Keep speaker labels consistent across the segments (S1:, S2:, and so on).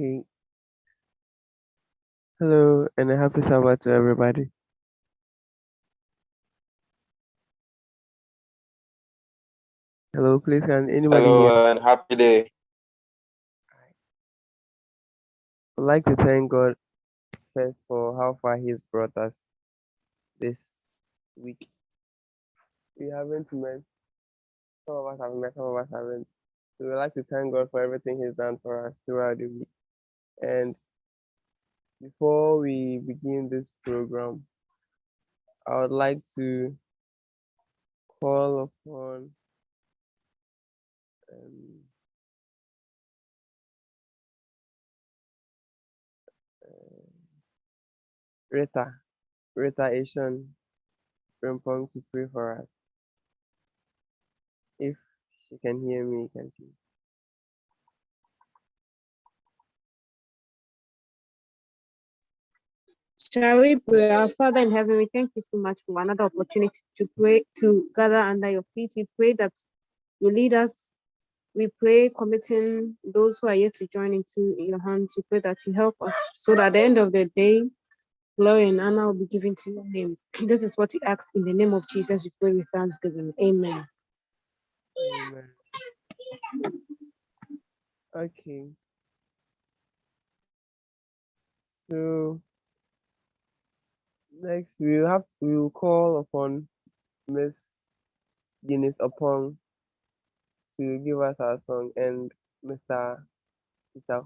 S1: Okay. Hello and a happy Sabbath to everybody. Hello, please can anybody hear?
S2: Hello and happy day.
S1: I'd like to thank God first for how far He's brought us this week. We haven't met. Some of us have met, some of us haven't. So we'd like to thank God for everything He's done for us throughout the week. And before we begin this program, I would like to call upon um, Rita Ashon Frimpong to pray for us. If she can hear me, can she?
S3: Shall we pray? Our Father in heaven, we thank you so much for another opportunity to pray, to gather under your feet. We pray that you lead us. We pray committing those who are yet to join into your hands. We pray that you help us so that at the end of the day, glory and honor will be given to your name. This is what we ask in the name of Jesus. We pray with thanksgiving. Amen.
S1: Amen. Okay. So next we will call upon Miss Eunice Oppong to give us our song and Mr. Peter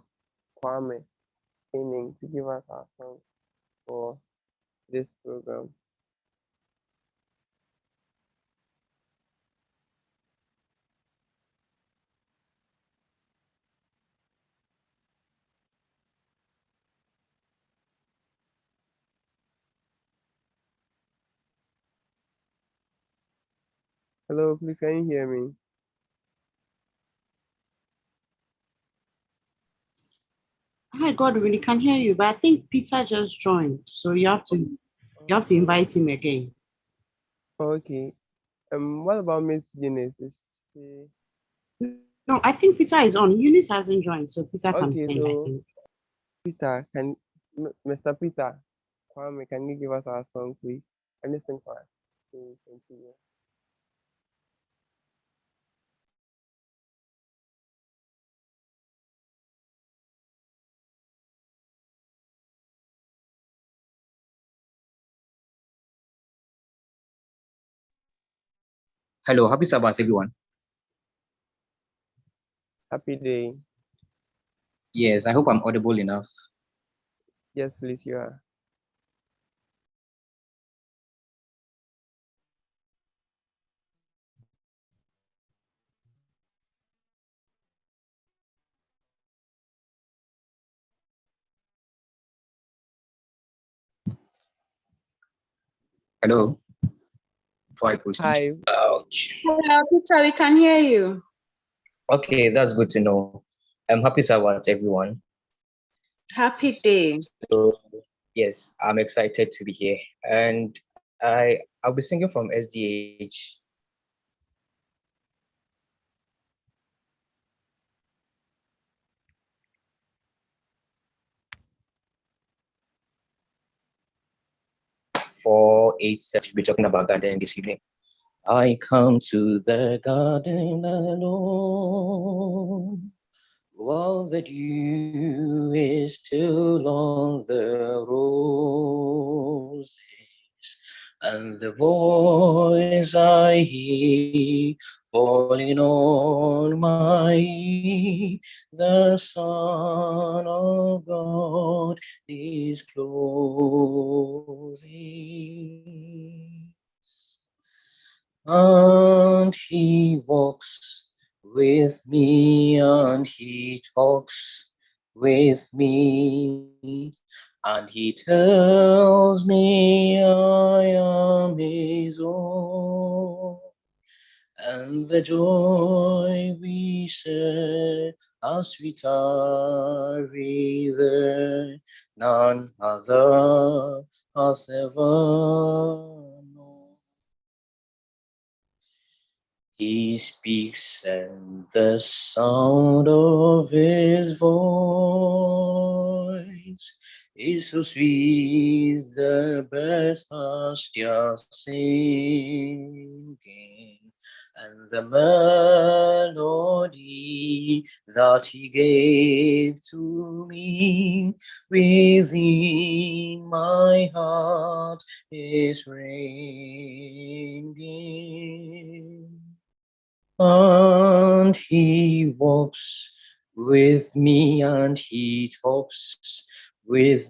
S1: Kwame Inning to give us our song for this program. Hello, please can you hear me?
S4: Hi, Godwin, we can hear you, but I think Peter just joined, so you have to invite him again.
S1: Okay. What about Miss Eunice? Is she...
S4: No, I think Peter is on. Eunice hasn't joined, so Peter can
S1: Okay,
S4: sing,
S1: so
S4: I think.
S1: Peter, Mr. Peter Kwame, can you give us our song, please? And listen for us to continue.
S5: Hello, happy Sabbath, everyone.
S1: Happy day.
S5: Yes, I hope I'm audible enough.
S1: Yes, please, you are.
S5: Hello. Before I proceed.
S1: Hi.
S5: Ouch.
S3: Hello, Peter, we can hear you.
S5: Okay, that's good to know. Happy Sabbath, everyone.
S3: Happy day.
S5: So, yes, I'm excited to be here. And I'll be singing from SDH. For 8 we'll be talking about that then this evening. I come to the garden alone, while the dew is still on the roses, and the voice I hear falling on my ear, the Son of God is closing, and he walks with me, and he talks with me, and he tells me I am his own, and the joy we share as we tarry there, none other has ever known. He speaks, and the sound of his voice is so sweet, the birds are still singing, and the melody that he gave to me within my heart is ringing. And he walks with me and he talks with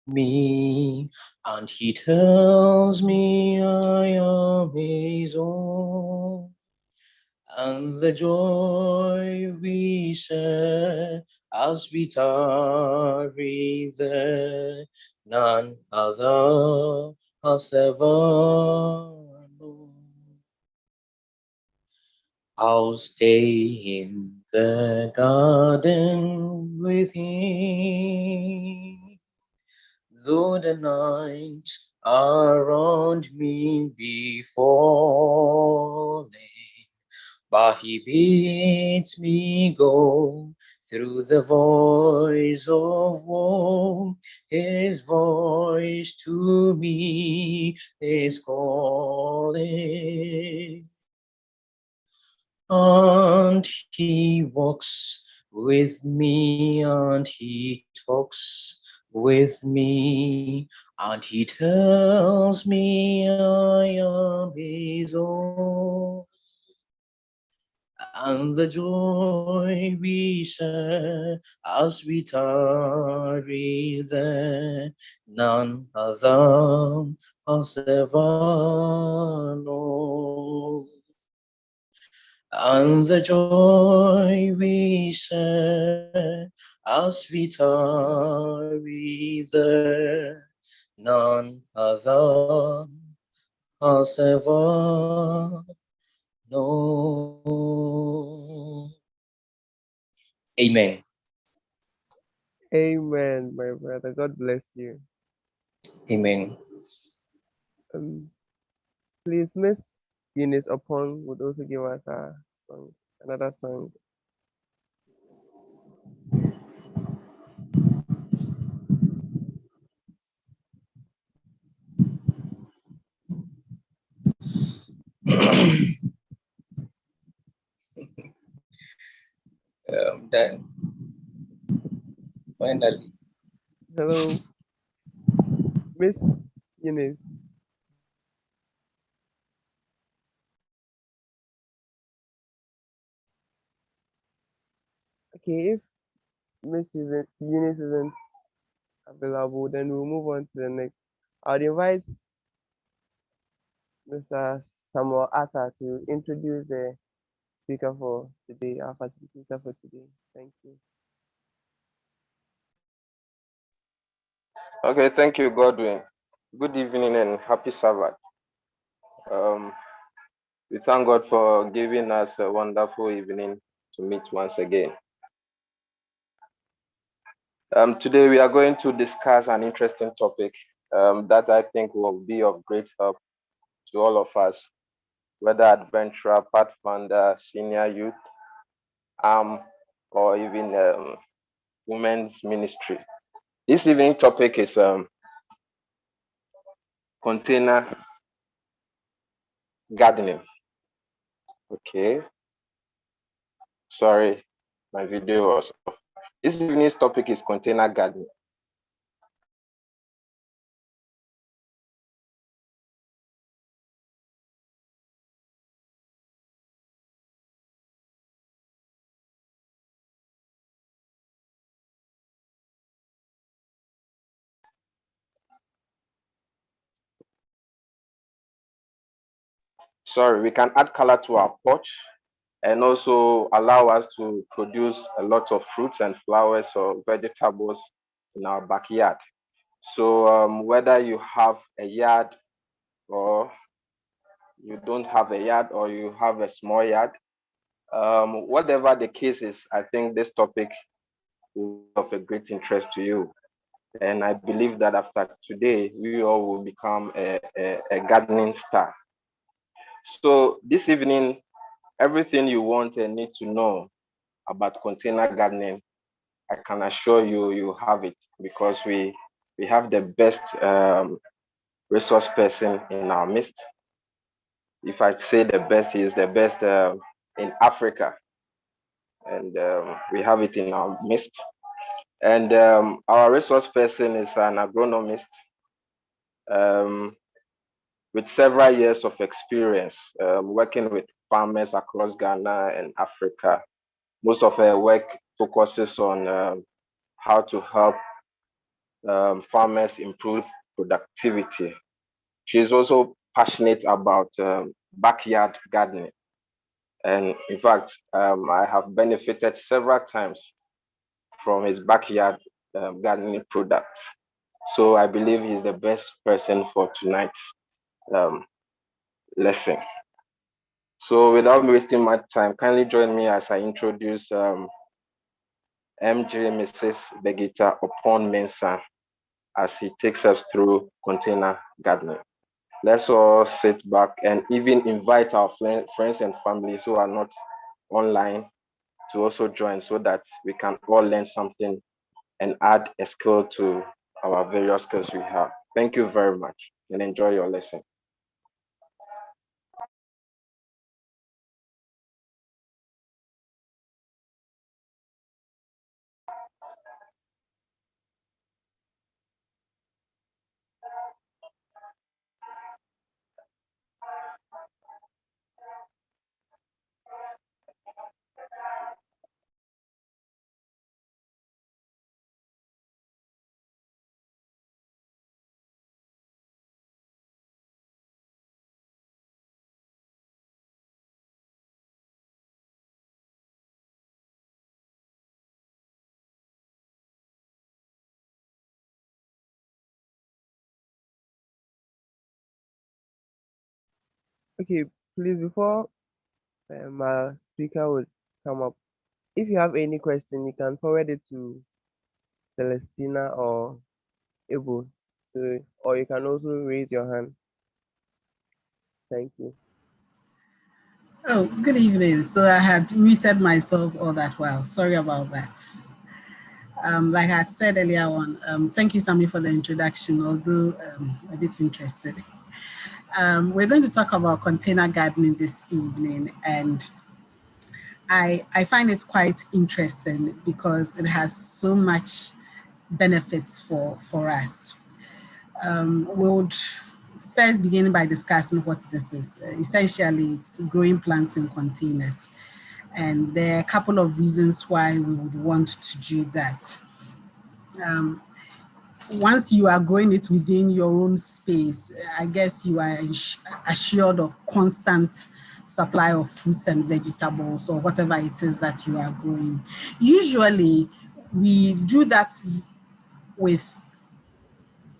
S5: me, and he tells me I am his own. And the joy we share as we tarry there, none other has ever known. I'll stay in the garden with him, though the night around me be falling, but he bids me go through the voice of woe. His voice to me is calling. And he walks with me and he talks with me, and he tells me I am his own. And the joy we share as we tarry there, none other has ever known. And the joy we share as we tarry there, none other has ever known. Amen.
S1: Amen, my brother. God bless you.
S5: Amen.
S1: Um, please, Miss Eunice Oppong would also give us a song, another song.
S5: Then finally,
S1: Hello, Miss Eunice. Okay, if Eunice isn't available, then we'll move on to the next. I'll invite Mr. Samuel Atta to introduce the speaker for today, our facilitator for today. Thank you.
S2: Okay, thank you, Godwin. Good evening and happy Sabbath. We thank God for giving us a wonderful evening to meet once again. Today we are going to discuss an interesting topic that I think will be of great help to all of us, whether adventurer, pathfinder, senior youth, or even women's ministry. This evening topic is container gardening. Okay, sorry, my video was off. This evening's topic is container gardening. Sorry, we can add color to our porch and also allow us to produce a lot of fruits and flowers or vegetables in our backyard. So whether you have a yard or you don't have a yard or you have a small yard, whatever the case is, I think this topic will be of a great interest to you. And I believe that after today, we all will become a gardening star. So this evening, everything you want and need to know about container gardening, I can assure you, you have it, because we have the best resource person in our midst. If I say the best, he is the best in Africa, and we have it in our midst. And our resource person is an agronomist um, with several years of experience working with farmers across Ghana and Africa. Most of her work focuses on how to help farmers improve productivity. She is also passionate about backyard gardening. And in fact, I have benefited several times from his backyard gardening products. So I believe he's the best person for tonight's lesson. So without wasting much time, kindly join me as I introduce MJ Mrs. Birgitta Oppong-Mensah as he takes us through container gardening. Let's all sit back and even invite our friends and families who are not online to also join, so that we can all learn something and add a skill to our various skills we have. Thank you very much and enjoy your lesson.
S1: Okay, please, before my speaker would come up, if you have any question, you can forward it to Celestina or Ibu. So, or you can also raise your hand. Thank you.
S6: Oh, good evening. So I had muted myself all that while. Sorry about that. Like I had said earlier on, thank you, Sammy, for the introduction, although a bit interested. We're going to talk about container gardening this evening, and I find it quite interesting because it has so much benefits for us. We would first begin by discussing what this is. Essentially, it's growing plants in containers. And there are a couple of reasons why we would want to do that. Once you are growing it within your own space, I guess you are assured of constant supply of fruits and vegetables or whatever it is that you are growing. Usually, we do that with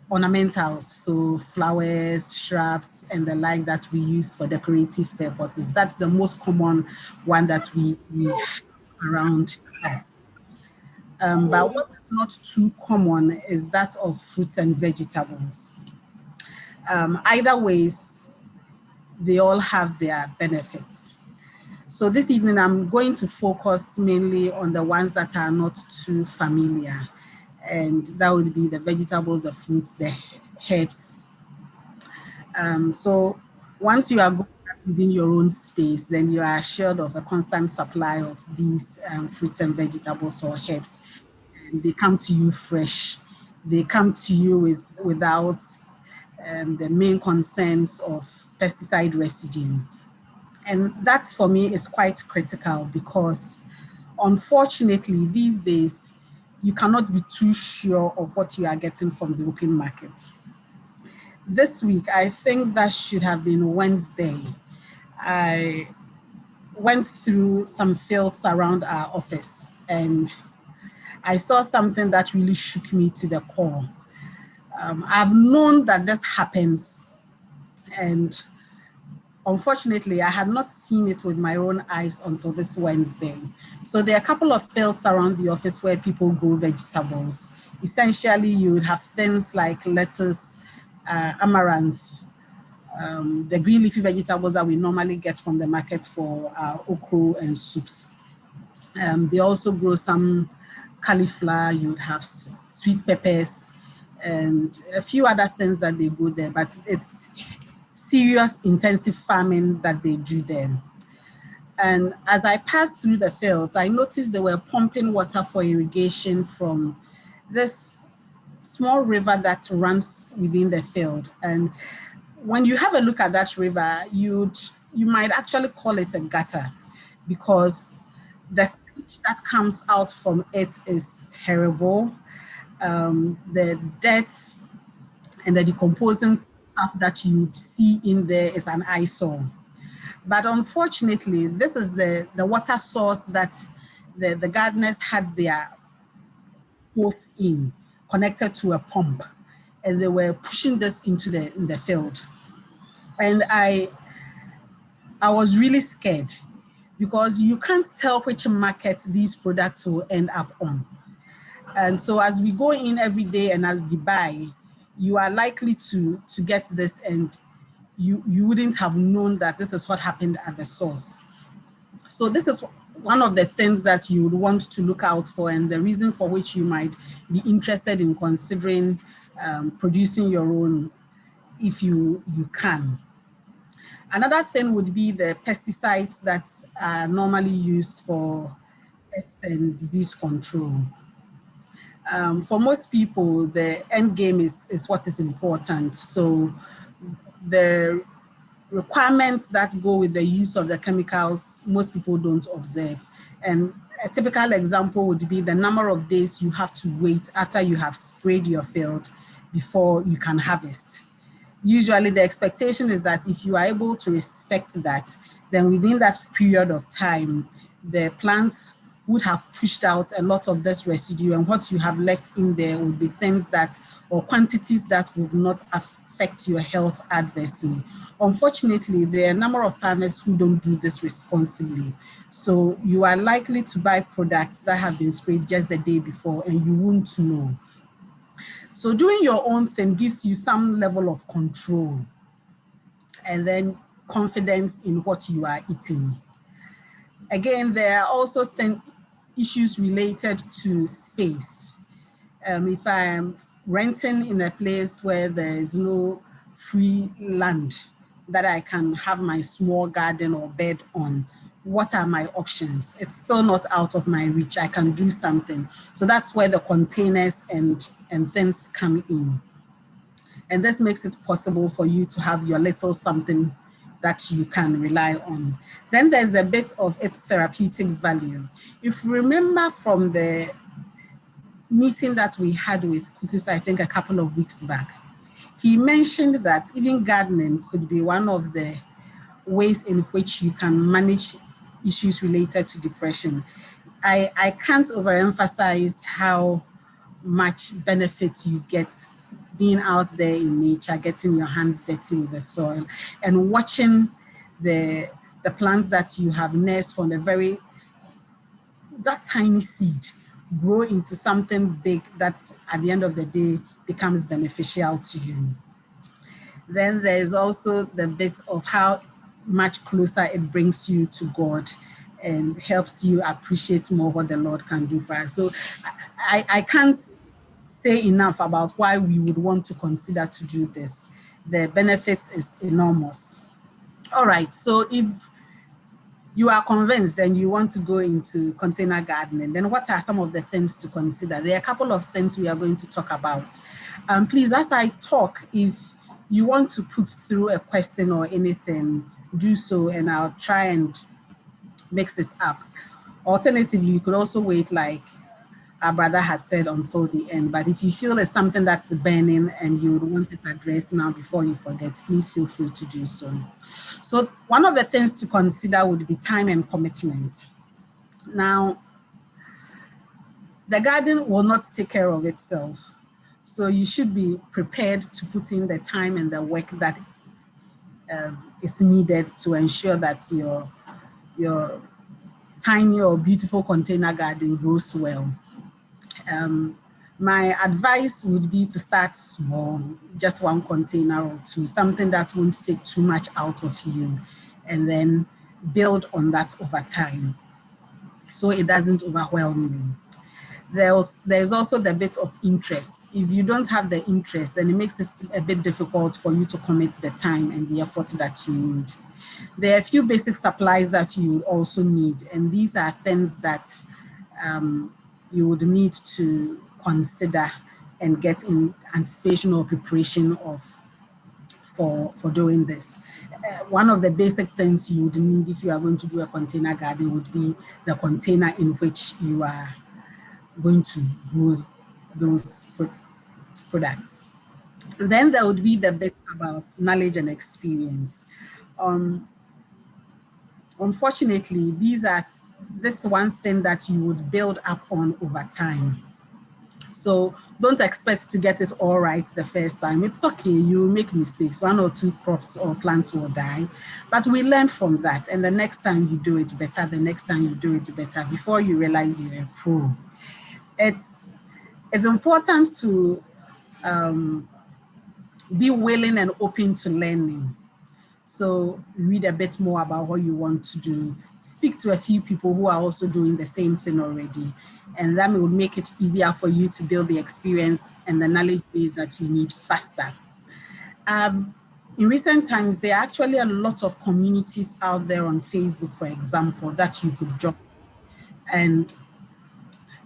S6: ornamentals, so flowers, shrubs, and the like that we use for decorative purposes. That's the most common one that we have around us. But what is not too common is that of fruits and vegetables. Either ways, they all have their benefits. So this evening, I'm going to focus mainly on the ones that are not too familiar. And that would be the vegetables, the fruits, the herbs. So once you are within your own space, then you are assured of a constant supply of these fruits and vegetables or herbs. And they come to you fresh. They come to you without the main concerns of pesticide residue. And that for me is quite critical because unfortunately these days, you cannot be too sure of what you are getting from the open market. This week, I think that should have been Wednesday, I went through some fields around our office and I saw something that really shook me to the core. I've known that this happens, and unfortunately, I had not seen it with my own eyes until this Wednesday. So there are a couple of fields around the office where people grow vegetables. Essentially, you would have things like lettuce, amaranth, the green leafy vegetables that we normally get from the market for okra and soups. They also grow some cauliflower, you'd have sweet peppers, and a few other things that they grow there, but it's serious intensive farming that they do there. And as I passed through the fields, I noticed they were pumping water for irrigation from this small river that runs within the field. And when you have a look at that river, you might actually call it a gutter, because the stench that comes out from it is terrible. The dirt and the decomposing stuff that you see in there is an eyesore. But unfortunately, this is the water source that the gardeners had their hose in, connected to a pump, and they were pushing this into the field. And I was really scared, because you can't tell which market these products will end up on. And so as we go in every day and as we buy, you are likely to get this, and you wouldn't have known that this is what happened at the source. So this is one of the things that you would want to look out for, and the reason for which you might be interested in considering producing your own if you can. Another thing would be the pesticides that are normally used for pest and disease control. For most people, the end game is what is important. So the requirements that go with the use of the chemicals, most people don't observe. And a typical example would be the number of days you have to wait after you have sprayed your field before you can harvest. Usually the expectation is that if you are able to respect that, then within that period of time, the plants would have pushed out a lot of this residue, and what you have left in there would be things that, or quantities that would not affect your health adversely. Unfortunately, there are a number of farmers who don't do this responsibly. So you are likely to buy products that have been sprayed just the day before, and you won't know. So doing your own thing gives you some level of control, and then confidence in what you are eating. Again, there are also issues related to space. If I am renting in a place where there is no free land that I can have my small garden or bed on, what are my options? It's still not out of my reach. I can do something. So that's where the containers and things come in. And this makes it possible for you to have your little something that you can rely on. Then there's a bit of its therapeutic value. If you remember from the meeting that we had with Kukus, I think a couple of weeks back, he mentioned that even gardening could be one of the ways in which you can manage issues related to depression. I can't overemphasize how much benefit you get being out there in nature, getting your hands dirty with the soil, and watching the plants that you have nursed from that tiny seed grow into something big that at the end of the day becomes beneficial to you. Then there's also the bit of how much closer it brings you to God and helps you appreciate more what the Lord can do for us. So I can't say enough about why we would want to consider to do this. The benefit is enormous. All right, so if you are convinced and you want to go into container gardening, then what are some of the things to consider? There are a couple of things we are going to talk about. Please, as I talk, if you want to put through a question or anything, do so, and I'll try and mix it up. Alternatively, you could also wait, like our brother has said, until the end. But if you feel it's something that's burning and you would want it addressed now before you forget, please feel free to do so. So one of the things to consider would be time and commitment. Now, the garden will not take care of itself. So you should be prepared to put in the time and the work that is needed to ensure that your tiny or beautiful container garden grows well. My advice would be to start small, just one container or two, something that won't take too much out of you, and then build on that over time so it doesn't overwhelm you. There's also the bit of interest. If you don't have the interest, then it makes it a bit difficult for you to commit the time and the effort that you need. There are a few basic supplies that you would also need, and these are things that you would need to consider and get in anticipation or preparation of for doing this. One of the basic things you would need if you are going to do a container garden would be the container in which you are going to grow those products. Then there would be the bit about knowledge and experience. Unfortunately, this one thing that you would build up on over time. So don't expect to get it all right the first time. It's okay, you make mistakes. 1 or 2 crops or plants will die, but we learn from that. And the next time you do it better, the next time you do it better, before you realize you're a pro. It's important to be willing and open to learning. So read a bit more about what you want to do. Speak to a few people who are also doing the same thing already. And that will make it easier for you to build the experience and the knowledge base that you need faster. In recent times, there are actually a lot of communities out there on Facebook, for example, that you could join. And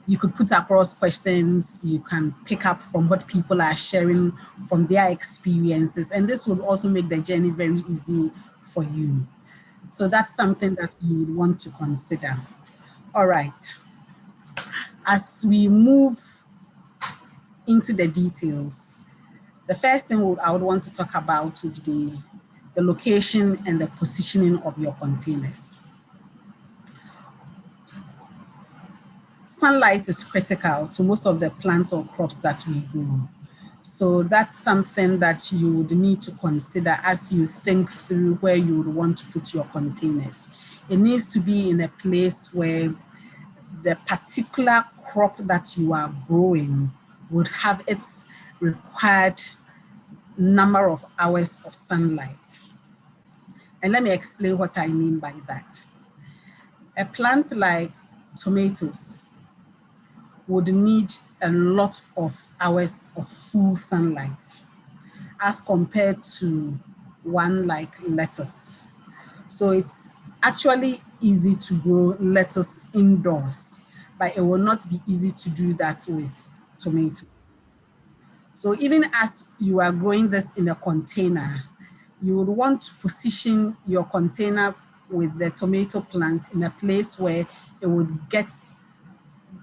S6: you could put across questions, you can pick up from what people are sharing from their experiences, and this would also make the journey very easy for you. So that's something that you would want to consider. All right. As we move into the details, the first thing I would want to talk about would be the location and the positioning of your containers. Sunlight is critical to most of the plants or crops that we grow. So that's something that you would need to consider as you think through where you would want to put your containers. It needs to be in a place where the particular crop that you are growing would have its required number of hours of sunlight. And let me explain what I mean by that. A plant like tomatoes would need a lot of hours of full sunlight as compared to one like lettuce. So it's actually easy to grow lettuce indoors, but it will not be easy to do that with tomato. So even as you are growing this in a container, you would want to position your container with the tomato plant in a place where it would get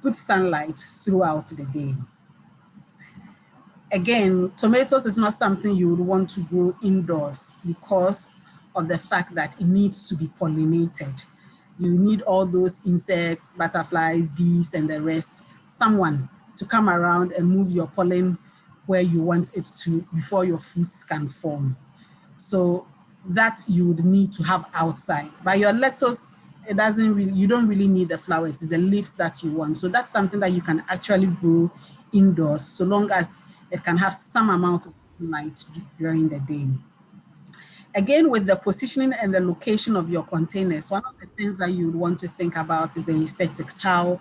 S6: good sunlight throughout the day. Again, tomatoes is not something you would want to grow indoors because of the fact that it needs to be pollinated. You need all those insects, butterflies, bees, and the rest, someone to come around and move your pollen where you want it to before your fruits can form. So that you would need to have outside. But your lettuce, you don't really need the flowers, it's the leaves that you want. So that's something that you can actually grow indoors, so long as it can have some amount of light during the day. Again, with the positioning and the location of your containers, one of the things that you would want to think about is the aesthetics, how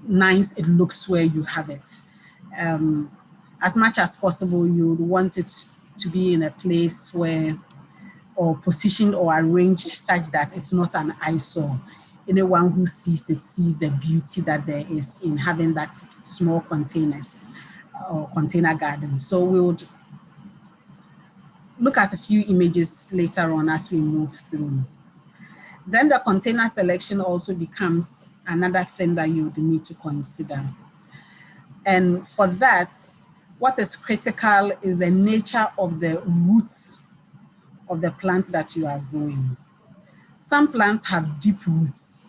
S6: nice it looks where you have it. As much as possible, you would want it to be in a place where, or positioned or arranged such that it's not an eyesore. Anyone who sees it sees the beauty that there is in having that small containers or container garden. So we would look at a few images later on as we move through. Then the container selection also becomes another thing that you would need to consider. And for that, what is critical is the nature of the roots of the plant that you are growing. Some plants have deep roots,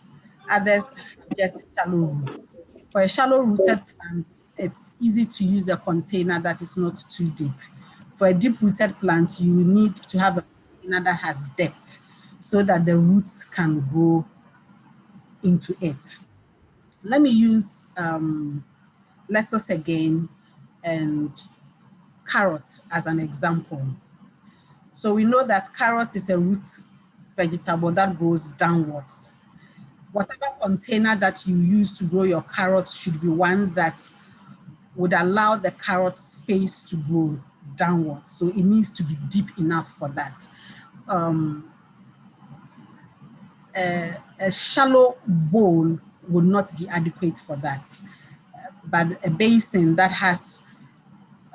S6: others just shallow roots. For a shallow rooted plant, it's easy to use a container that is not too deep. For a deep rooted plant, you need to have a container that has depth so that the roots can grow into it. Let me use lettuce again, and carrot as an example. So we know that carrot is a root vegetable that grows downwards. Whatever container that you use to grow your carrots should be one that would allow the carrot space to grow downwards. So it needs to be deep enough for that. A shallow bowl would not be adequate for that. But a basin that has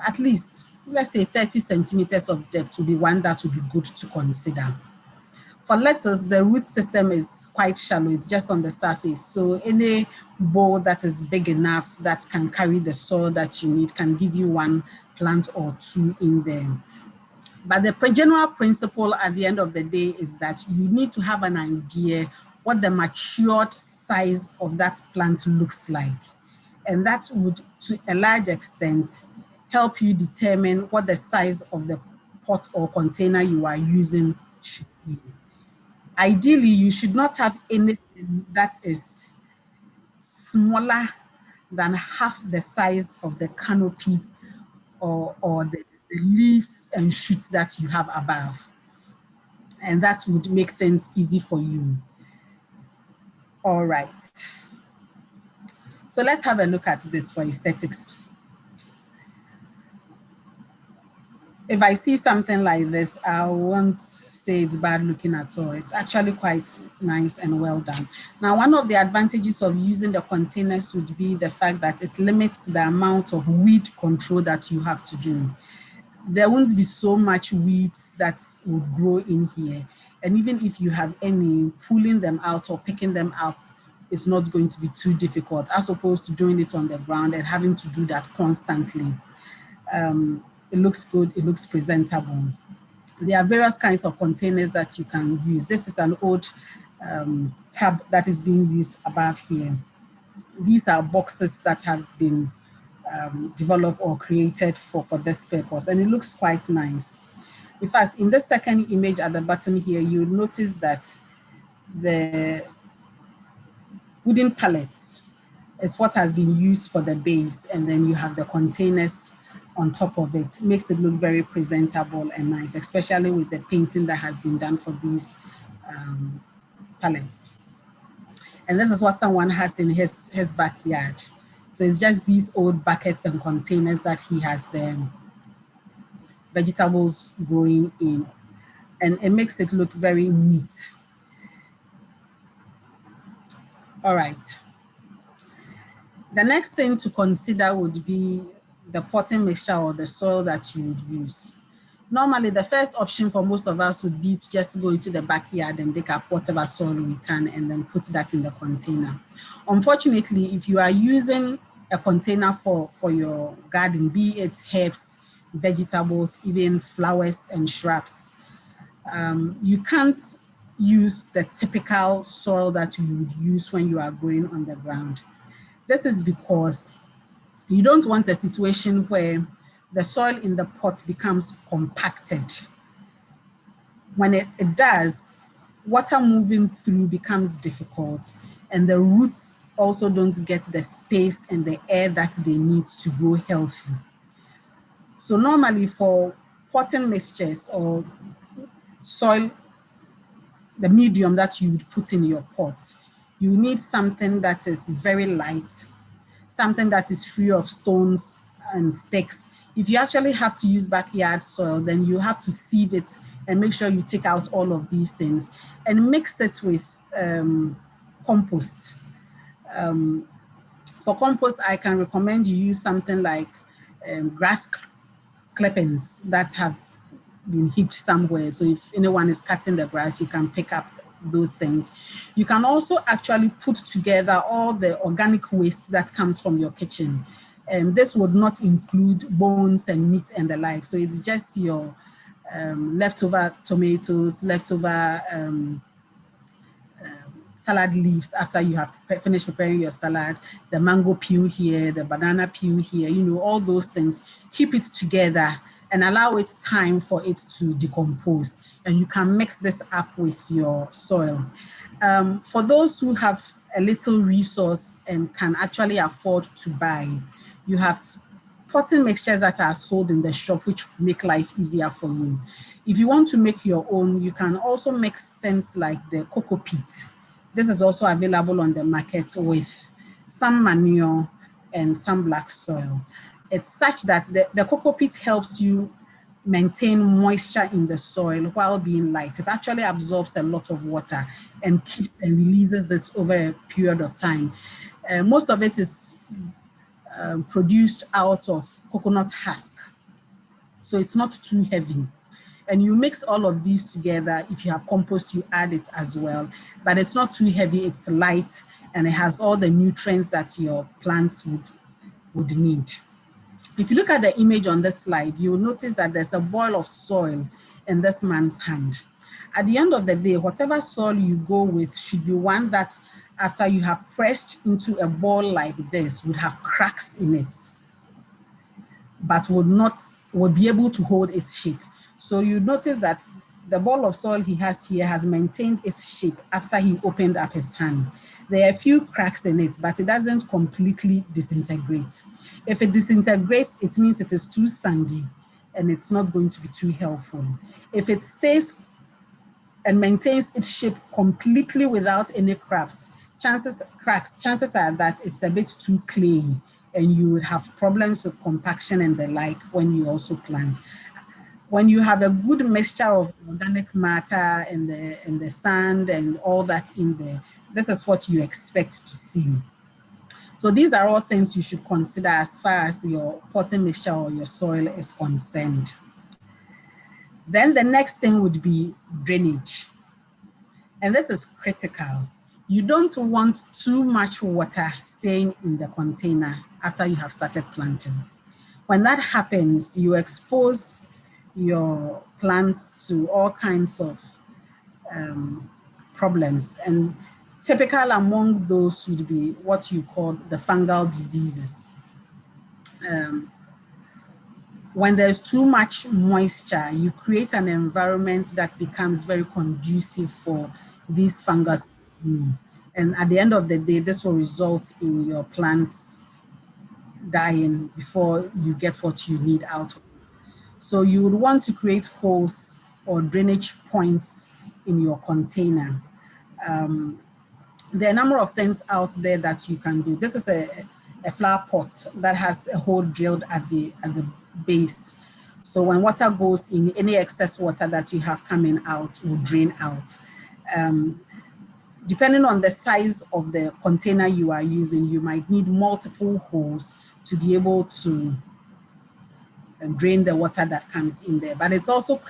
S6: at least, let's say 30 centimeters of depth would be one that would be good to consider. For lettuce, the root system is quite shallow, it's just on the surface. So any bowl that is big enough that can carry the soil that you need can give you one plant or two in there. But the general principle at the end of the day is that you need to have an idea what the matured size of that plant looks like. And that would, to a large extent, help you determine what the size of the pot or container you are using should be. Ideally, you should not have anything that is smaller than half the size of the canopy or the leaves and shoots that you have above. And that would make things easy for you. All right. So let's have a look at this for aesthetics. If I see something like this, I won't say it's bad looking at all. It's actually quite nice and well done. Now, one of the advantages of using the containers would be the fact that it limits the amount of weed control that you have to do. There won't be so much weeds that would grow in here. And even if you have any, pulling them out or picking them up is not going to be too difficult, as opposed to doing it on the ground and having to do that constantly. It looks good, it looks presentable. There are various kinds of containers that you can use. This is an old tab that is being used above here. These are boxes that have been developed or created for this purpose, and it looks quite nice. In fact, in the second image at the bottom here, you'll notice that the wooden pallets is what has been used for the base, and then you have the containers on top of it. Makes it look very presentable and nice, especially with the painting that has been done for these pallets. And this is what someone has in his backyard. So it's just these old buckets and containers that he has the vegetables growing in. And it makes it look very neat. All right. The next thing to consider would be the potting mixture or the soil that you would use. Normally, the first option for most of us would be to just go into the backyard and dig up whatever soil we can and then put that in the container. Unfortunately, if you are using a container for your garden, be it herbs, vegetables, even flowers and shrubs, you can't use the typical soil that you would use when you are growing on the ground. This is because you don't want a situation where the soil in the pot becomes compacted. When it does, water moving through becomes difficult, and the roots also don't get the space and the air that they need to grow healthy. So normally for potting mixtures or soil, the medium that you would put in your pot, you need something that is very light, something that is free of stones and sticks. If you actually have to use backyard soil, then you have to sieve it and make sure you take out all of these things and mix it with compost. For compost, I can recommend you use something like grass clippings that have been heaped somewhere. So if anyone is cutting the grass, you can pick up those things. You can also actually put together all the organic waste that comes from your kitchen. And this would not include bones and meat and the like. So it's just your leftover tomatoes, leftover salad leaves after you have finished preparing your salad, the mango peel here, the banana peel here, you know, all those things. Keep it together and allow it time for it to decompose. And you can mix this up with your soil. For those who have a little resource and can actually afford to buy, You have potting mixtures that are sold in the shop, which make life easier for you. If you want to make your own, you can also mix things like the cocoa peat. This is also available on the market with some manure and some black soil. It's such that the cocoa peat helps you maintain moisture in the soil while being light. It actually absorbs a lot of water and releases this over a period of time. Most of it is produced out of coconut husk, so it's not too heavy. And you mix all of these together. If you have compost, you add it as well, but it's not too heavy, it's light, and it has all the nutrients that your plants would need. If you look at the image on this slide, you'll notice that there's a boil of soil in this man's hand. At the end of the day, whatever soil you go with should be one that, after you have pressed into a ball like this, would have cracks in it, but would be able to hold its shape. So you notice that the ball of soil he has here has maintained its shape after he opened up his hand. There are a few cracks in it, but it doesn't completely disintegrate. If it disintegrates, it means it is too sandy and it's not going to be too helpful. If it stays and maintains its shape completely without any cracks, chances are that it's a bit too clayey and you would have problems with compaction and the like when you also plant. When you have a good mixture of organic matter and the sand and all that in there, this is what you expect to see. So these are all things you should consider as far as your potting mixture or your soil is concerned. Then the next thing would be drainage. And this is critical. You don't want too much water staying in the container after you have started planting. When that happens, you expose your plants to all kinds of problems. And typical among those would be what you call the fungal diseases. When there's too much moisture, you create an environment that becomes very conducive for these fungus. And at the end of the day, this will result in your plants dying before you get what you need out of it. So you would want to create holes or drainage points in your container. There are a number of things out there that you can do. This is a flower pot that has a hole drilled at the base. So when water goes in, any excess water that you have coming out will drain out. Depending on the size of the container you are using, you might need multiple holes to be able to drain the water that comes in there. But it's also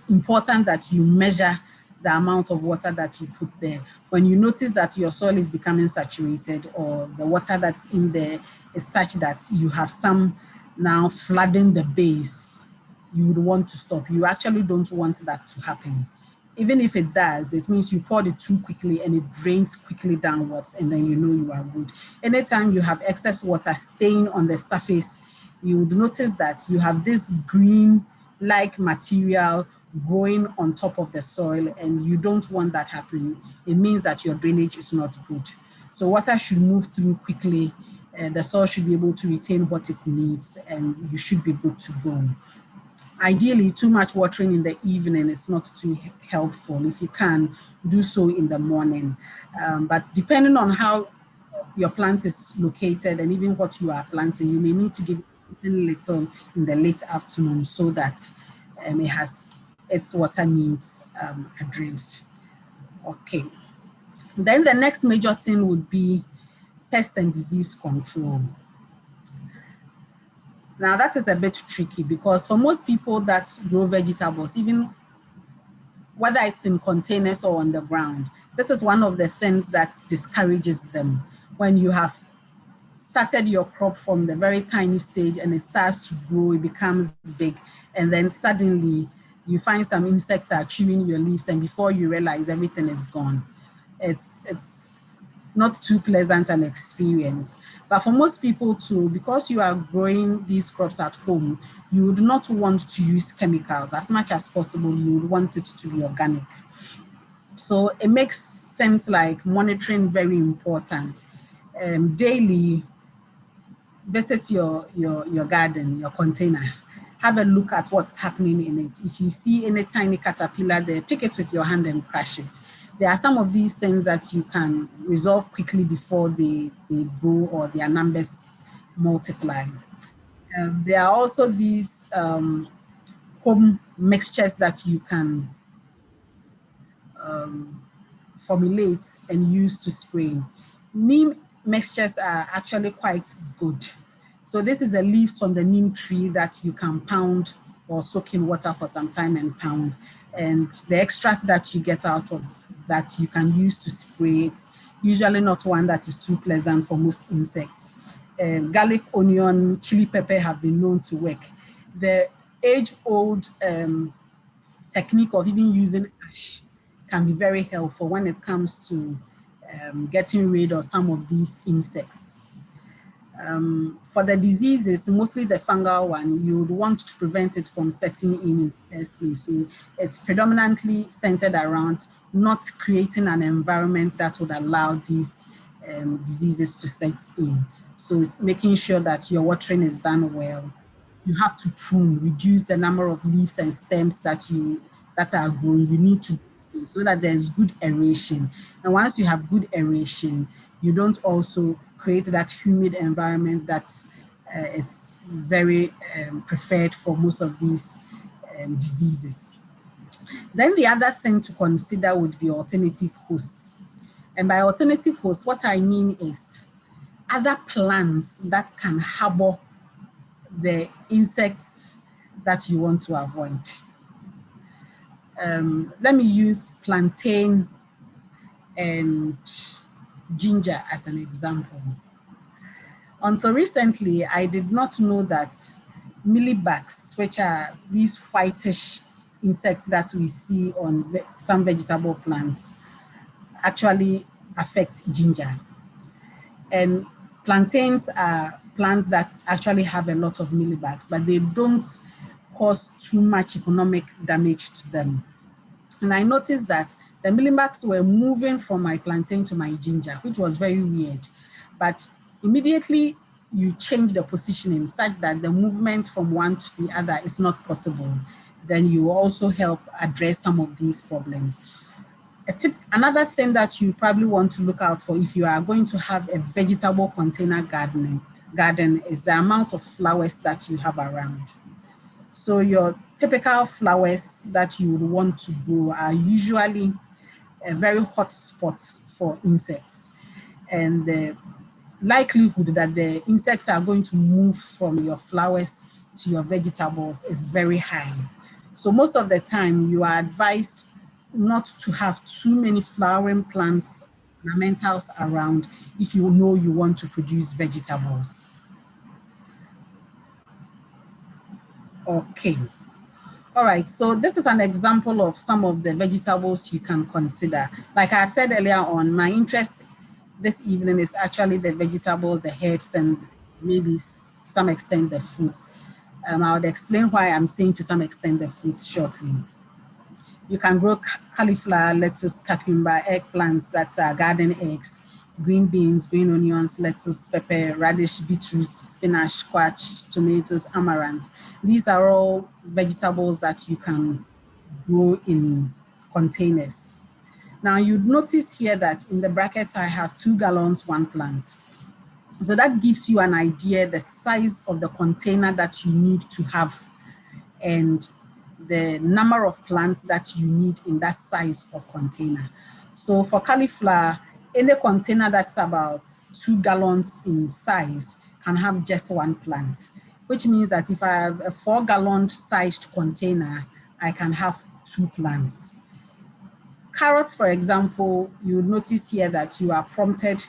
S6: important that you measure the amount of water that you put there. When you notice that your soil is becoming saturated or the water that's in there is such that you have some now flooding the base, you would want to stop. You actually don't want that to happen. Even if it does, it means you poured it too quickly and it drains quickly downwards, and then you know you are good. Anytime you have excess water staying on the surface, you would notice that you have this green-like material growing on top of the soil, and you don't want that happening. It means that your drainage is not good. So water should move through quickly, and the soil should be able to retain what it needs, and you should be good to go. Ideally, too much watering in the evening is not too helpful. If you can, do so in the morning. But depending on how your plant is located and even what you are planting, you may need to give a little in the late afternoon so that it has its water needs addressed. Okay. Then the next major thing would be pest and disease control. Now that is a bit tricky because for most people that grow vegetables, even whether it's in containers or on the ground, this is one of the things that discourages them. When you have started your crop from the very tiny stage and it starts to grow, it becomes big, and then suddenly you find some insects are chewing your leaves, and before you realize everything is gone. It's not too pleasant an experience. But for most people too, because you are growing these crops at home, you would not want to use chemicals. As much as possible, you would want it to be organic. So it makes things like monitoring very important. Daily, visit your garden, your container. Have a look at what's happening in it. If you see any tiny caterpillar there, pick it with your hand and crush it. There are some of these things that you can resolve quickly before they grow or their numbers multiply. There are also these home mixtures that you can formulate and use to spray. Neem mixtures are actually quite good. So this is the leaves from the neem tree that you can pound or soak in water for some time and pound. And the extract that you get out of that you can use to spray. It's usually not one that is too pleasant for most insects. Garlic, onion, chili pepper have been known to work. The age-old technique of even using ash can be very helpful when it comes to getting rid of some of these insects. For the diseases, mostly the fungal one, you would want to prevent it from setting in the first place. So it's predominantly centered around not creating an environment that would allow these diseases to set in. So making sure that your watering is done well. You have to prune, reduce the number of leaves and stems that are growing. You need to do so that there's good aeration. And once you have good aeration, you don't also create that humid environment that is very preferred for most of these diseases. Then the other thing to consider would be alternative hosts. And by alternative hosts, what I mean is other plants that can harbor the insects that you want to avoid. Let me use plantain and ginger as an example. Until recently, I did not know that mealybugs, which are these whitish insects that we see on some vegetable plants, actually affect ginger. And plantains are plants that actually have a lot of mealybugs, but they don't cause too much economic damage to them. And I noticed that the mealybugs were moving from my plantain to my ginger, which was very weird. But immediately you change the positioning such that the movement from one to the other is not possible, then you also help address some of these problems. Another thing that you probably want to look out for if you are going to have a vegetable container garden is the amount of flowers that you have around. So your typical flowers that you would want to grow are usually a very hot spot for insects. And the likelihood that the insects are going to move from your flowers to your vegetables is very high. So most of the time you are advised not to have too many flowering plants, ornamentals around if you know you want to produce vegetables. Okay. All right, so this is an example of some of the vegetables you can consider. Like I had said earlier on, my interest this evening is actually the vegetables, the herbs, and maybe to some extent the fruits. I would explain why I'm saying to some extent the fruits shortly. You can grow cauliflower, lettuce, cucumber, eggplants, that's garden eggs, green beans, green onions, lettuce, pepper, radish, beetroot, spinach, squash, tomatoes, amaranth. These are all vegetables that you can grow in containers. Now you'd notice here that in the brackets, I have 2 gallons, 1 plant. So that gives you an idea, the size of the container that you need to have and the number of plants that you need in that size of container. So for cauliflower, any container that's about 2 gallons in size can have just 1 plant, which means that if I have a 4-gallon sized container, I can have 2 plants. Carrots, for example, you notice here that you are prompted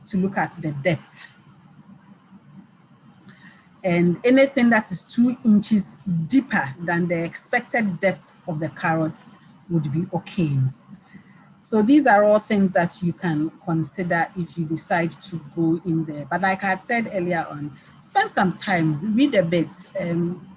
S6: to look at the depth. And anything that is 2 inches deeper than the expected depth of the carrot would be okay. So these are all things that you can consider if you decide to go in there. But like I had said earlier on, spend some time, read a bit,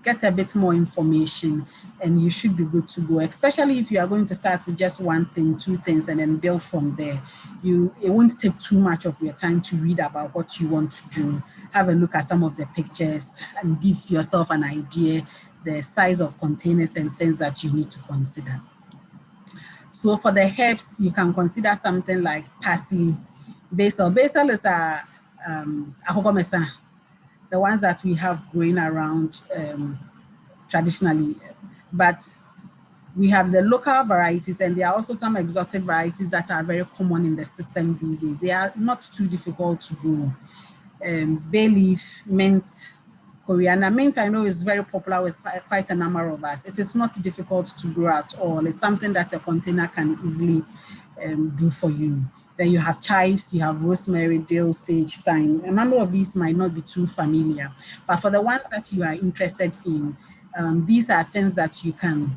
S6: get a bit more information, and you should be good to go, especially if you are going to start with just one thing, two things, and then build from there. It won't take too much of your time to read about what you want to do. Have a look at some of the pictures and give yourself an idea, the size of containers and things that you need to consider. So for the herbs, you can consider something like parsley, basil. Basil is a Oppong-Mensah, the ones that we have growing around traditionally. But we have the local varieties, and there are also some exotic varieties that are very common in the system these days. They are not too difficult to grow. Bay leaf, mint, coriander. Mint, I know, is very popular with quite a number of us. It is not difficult to grow at all. It's something that a container can easily do for you. Then you have chives, you have rosemary, dill, sage, thyme. A number of these might not be too familiar, but for the ones that you are interested in, these are things that you can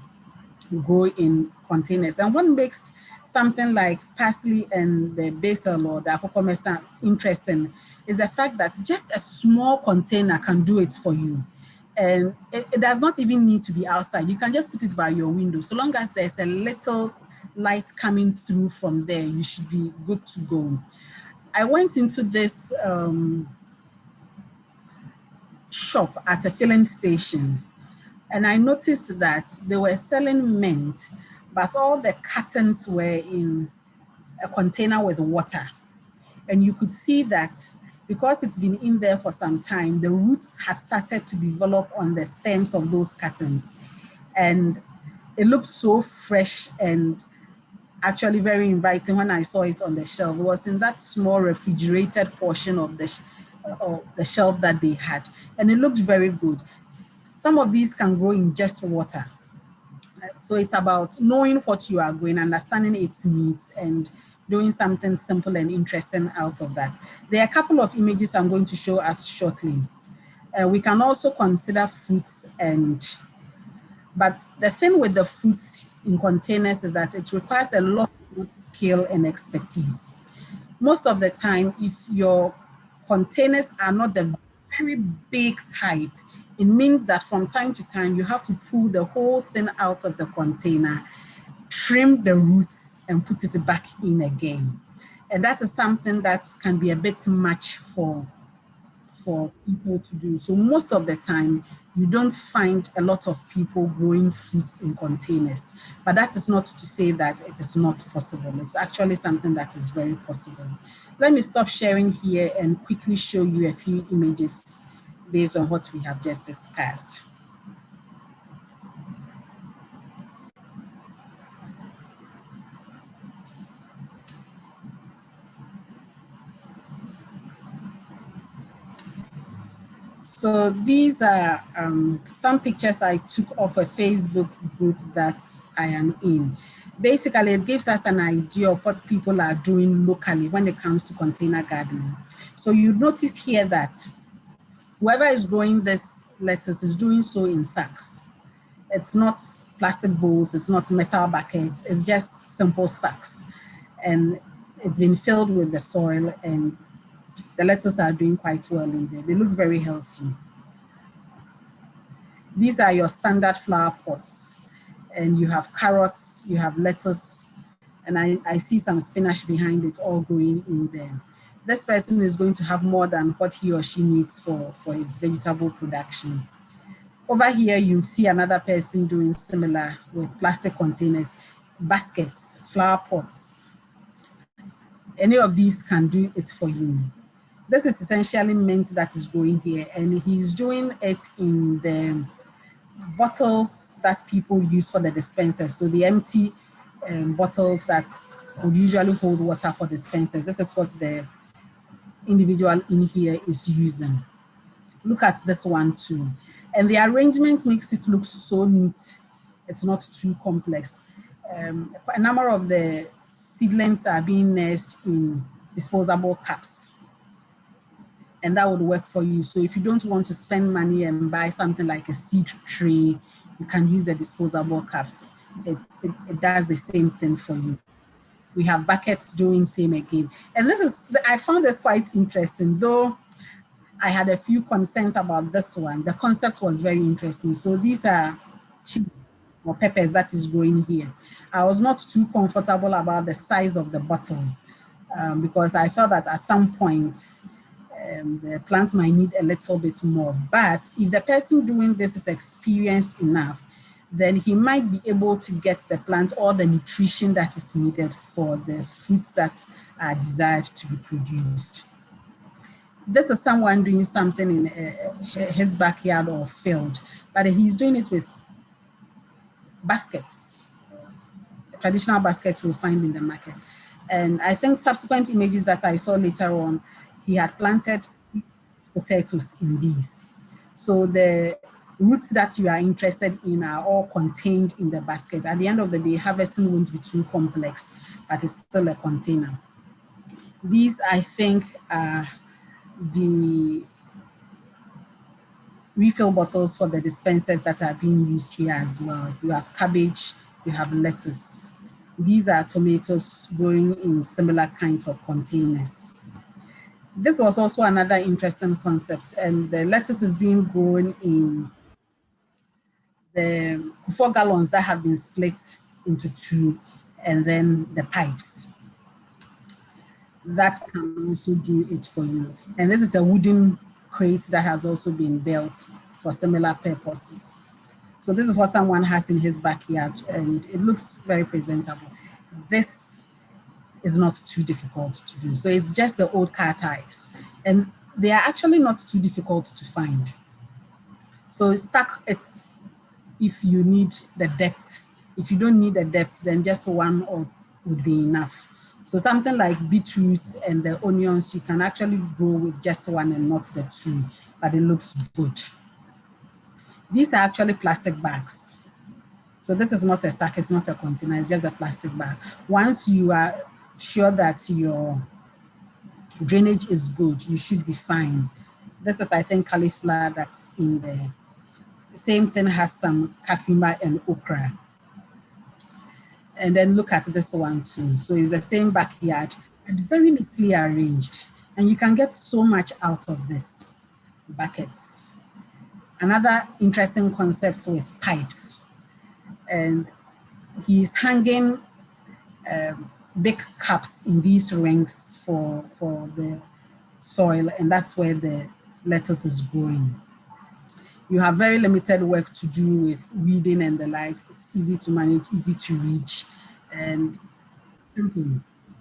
S6: grow in containers. And what makes something like parsley and the basil or the Oppong-Mensah interesting is the fact that just a small container can do it for you. And it does not even need to be outside. You can just put it by your window. So long as there's a little light coming through from there, you should be good to go. I went into this shop at a filling station, and I noticed that they were selling mint, but all the cartons were in a container with water. And you could see that because it's been in there for some time, the roots have started to develop on the stems of those cartons. And it looked so fresh and actually very inviting when I saw it on the shelf. It was in that small refrigerated portion of the shelf that they had. And it looked very good. Some of these can grow in just water. So it's about knowing what you are growing, understanding its needs, and doing something simple and interesting out of that. There are a couple of images I'm going to show us shortly. We can also consider fruits, but the thing with the fruits in containers is that it requires a lot of skill and expertise. Most of the time, if your containers are not the very big type, it means that from time to time, you have to pull the whole thing out of the container, trim the roots, and put it back in again. And that is something that can be a bit much for people to do. So most of the time, you don't find a lot of people growing fruits in containers. But that is not to say that it is not possible. It's actually something that is very possible. Let me stop sharing here and quickly show you a few images based on what we have just discussed. So these are some pictures I took off a Facebook group that I am in. Basically, it gives us an idea of what people are doing locally when it comes to container gardening. So you notice here that whoever is growing this lettuce is doing so in sacks. It's not plastic bowls, it's not metal buckets, it's just simple sacks. And it's been filled with the soil, and the lettuces are doing quite well in there. They look very healthy. These are your standard flower pots. And you have carrots, you have lettuce, and I see some spinach behind it all growing in there. This person is going to have more than what he or she needs for his vegetable production. Over here, you see another person doing similar with plastic containers, baskets, flower pots. Any of these can do it for you. This is essentially mint that is growing here, and he's doing it in the bottles that people use for the dispensers. So the empty bottles that would usually hold water for dispensers. This is what the individual in here is using. Look at this one too. And the arrangement makes it look so neat. It's not too complex. A number of the seedlings are being nursed in disposable cups. And that would work for you. So if you don't want to spend money and buy something like a seed tray, you can use the disposable cups. It does the same thing for you. We have buckets doing same again. And this is, I found this quite interesting, though I had a few concerns about this one. The concept was very interesting. So these are chili or peppers that is growing here. I was not too comfortable about the size of the bottle because I felt that at some point the plant might need a little bit more. But if the person doing this is experienced enough, then he might be able to get the plant all the nutrition that is needed for the fruits that are desired to be produced. This is someone doing something in his backyard or field, but he's doing it with baskets, traditional baskets we'll find in the market. And I think subsequent images that I saw later on, he had planted potatoes in these. So the roots that you are interested in are all contained in the basket. At the end of the day, harvesting won't be too complex, but it's still a container. These, I think, are the refill bottles for the dispensers that are being used here as well. You have cabbage, you have lettuce. These are tomatoes growing in similar kinds of containers. This was also another interesting concept, and the lettuce is being grown in the 4 gallons that have been split into 2, and then the pipes. That can also do it for you. And this is a wooden crate that has also been built for similar purposes. So this is what someone has in his backyard, and it looks very presentable. This is not too difficult to do. So it's just the old car tires, and they are actually not too difficult to find. So it's if you need the depth. If you don't need the depth, then just one would be enough. So something like beetroot and the onions, you can actually grow with just one and not the 2, but it looks good. These are actually plastic bags. So this is not a sack, it's not a container, it's just a plastic bag. Once you are sure that your drainage is good, you should be fine. This is, I think, cauliflower that's in there. The same thing has some cucumber and okra. And then look at this one too. So it's the same backyard, but very neatly arranged. And you can get so much out of this buckets. Another interesting concept with pipes. And he's hanging big cups in these rings for the soil, and that's where the lettuce is growing. You have very limited work to do with weeding and the like. It's easy to manage, easy to reach, and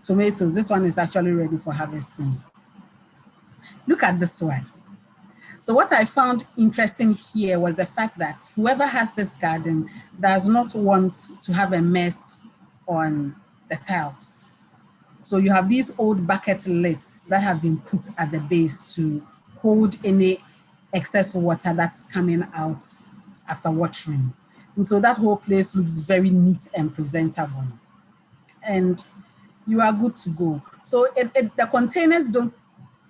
S6: tomatoes, this one is actually ready for harvesting. Look at this one. So what I found interesting here was the fact that whoever has this garden does not want to have a mess on the tiles. So you have these old bucket lids that have been put at the base to hold any excess water that's coming out after watering. And so that whole place looks very neat and presentable. And you are good to go. So the containers don't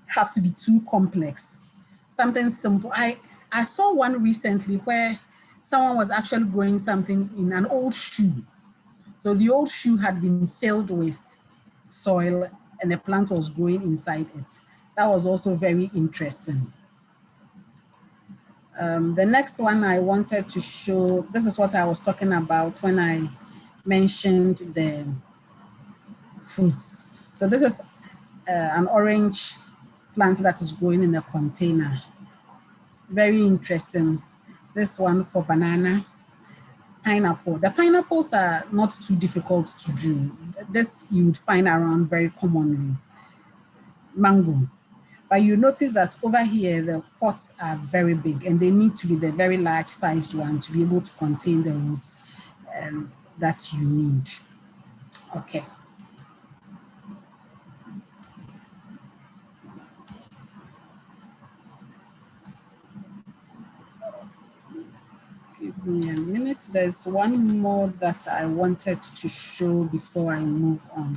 S6: have to be too complex. Something simple. I saw one recently where someone was actually growing something in an old shoe. So the old shoe had been filled with soil and a plant was growing inside it. That was also very interesting. The next one I wanted to show, this is what I was talking about when I mentioned the fruits. So this is an orange plant that is growing in a container. Very interesting. This one for banana, pineapple. The pineapples are not too difficult to do. This you would find around very commonly. Mango. But you notice that over here, the pots are very big and they need to be the very large sized one to be able to contain the roots that you need. Okay. Give me a minute. There's one more that I wanted to show before I move on.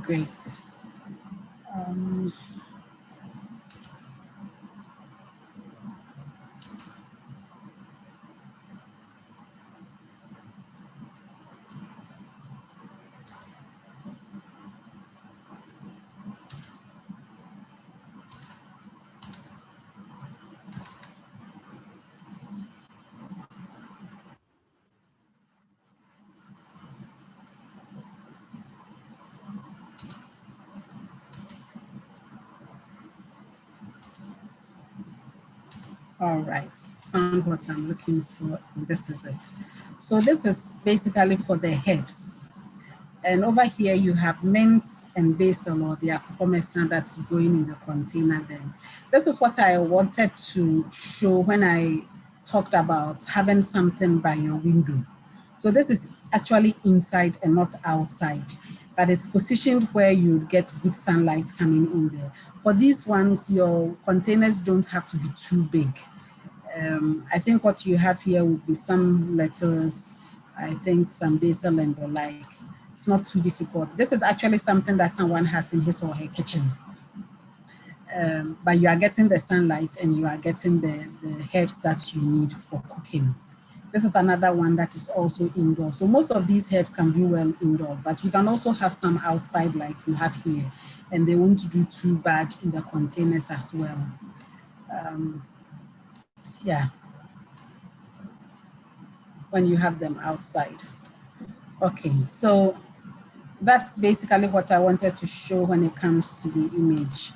S6: Great. All right, found what I'm looking for, and this is it. So this is basically for the herbs. And over here you have mint and basil, or the Oppong-Mensah that's growing in the container there. This is what I wanted to show when I talked about having something by your window. So this is actually inside and not outside, but it's positioned where you get good sunlight coming in there. For these ones, your containers don't have to be too big. I think what you have here would be some lettuce, I think some basil and the like. It's not too difficult. This is actually something that someone has in his or her kitchen. But you are getting the sunlight and you are getting the herbs that you need for cooking. This is another one that is also indoors. So most of these herbs can do well indoors, but you can also have some outside like you have here, and they won't do too bad in the containers as well. Yeah, when you have them outside. Okay, so that's basically what I wanted to show when it comes to the image.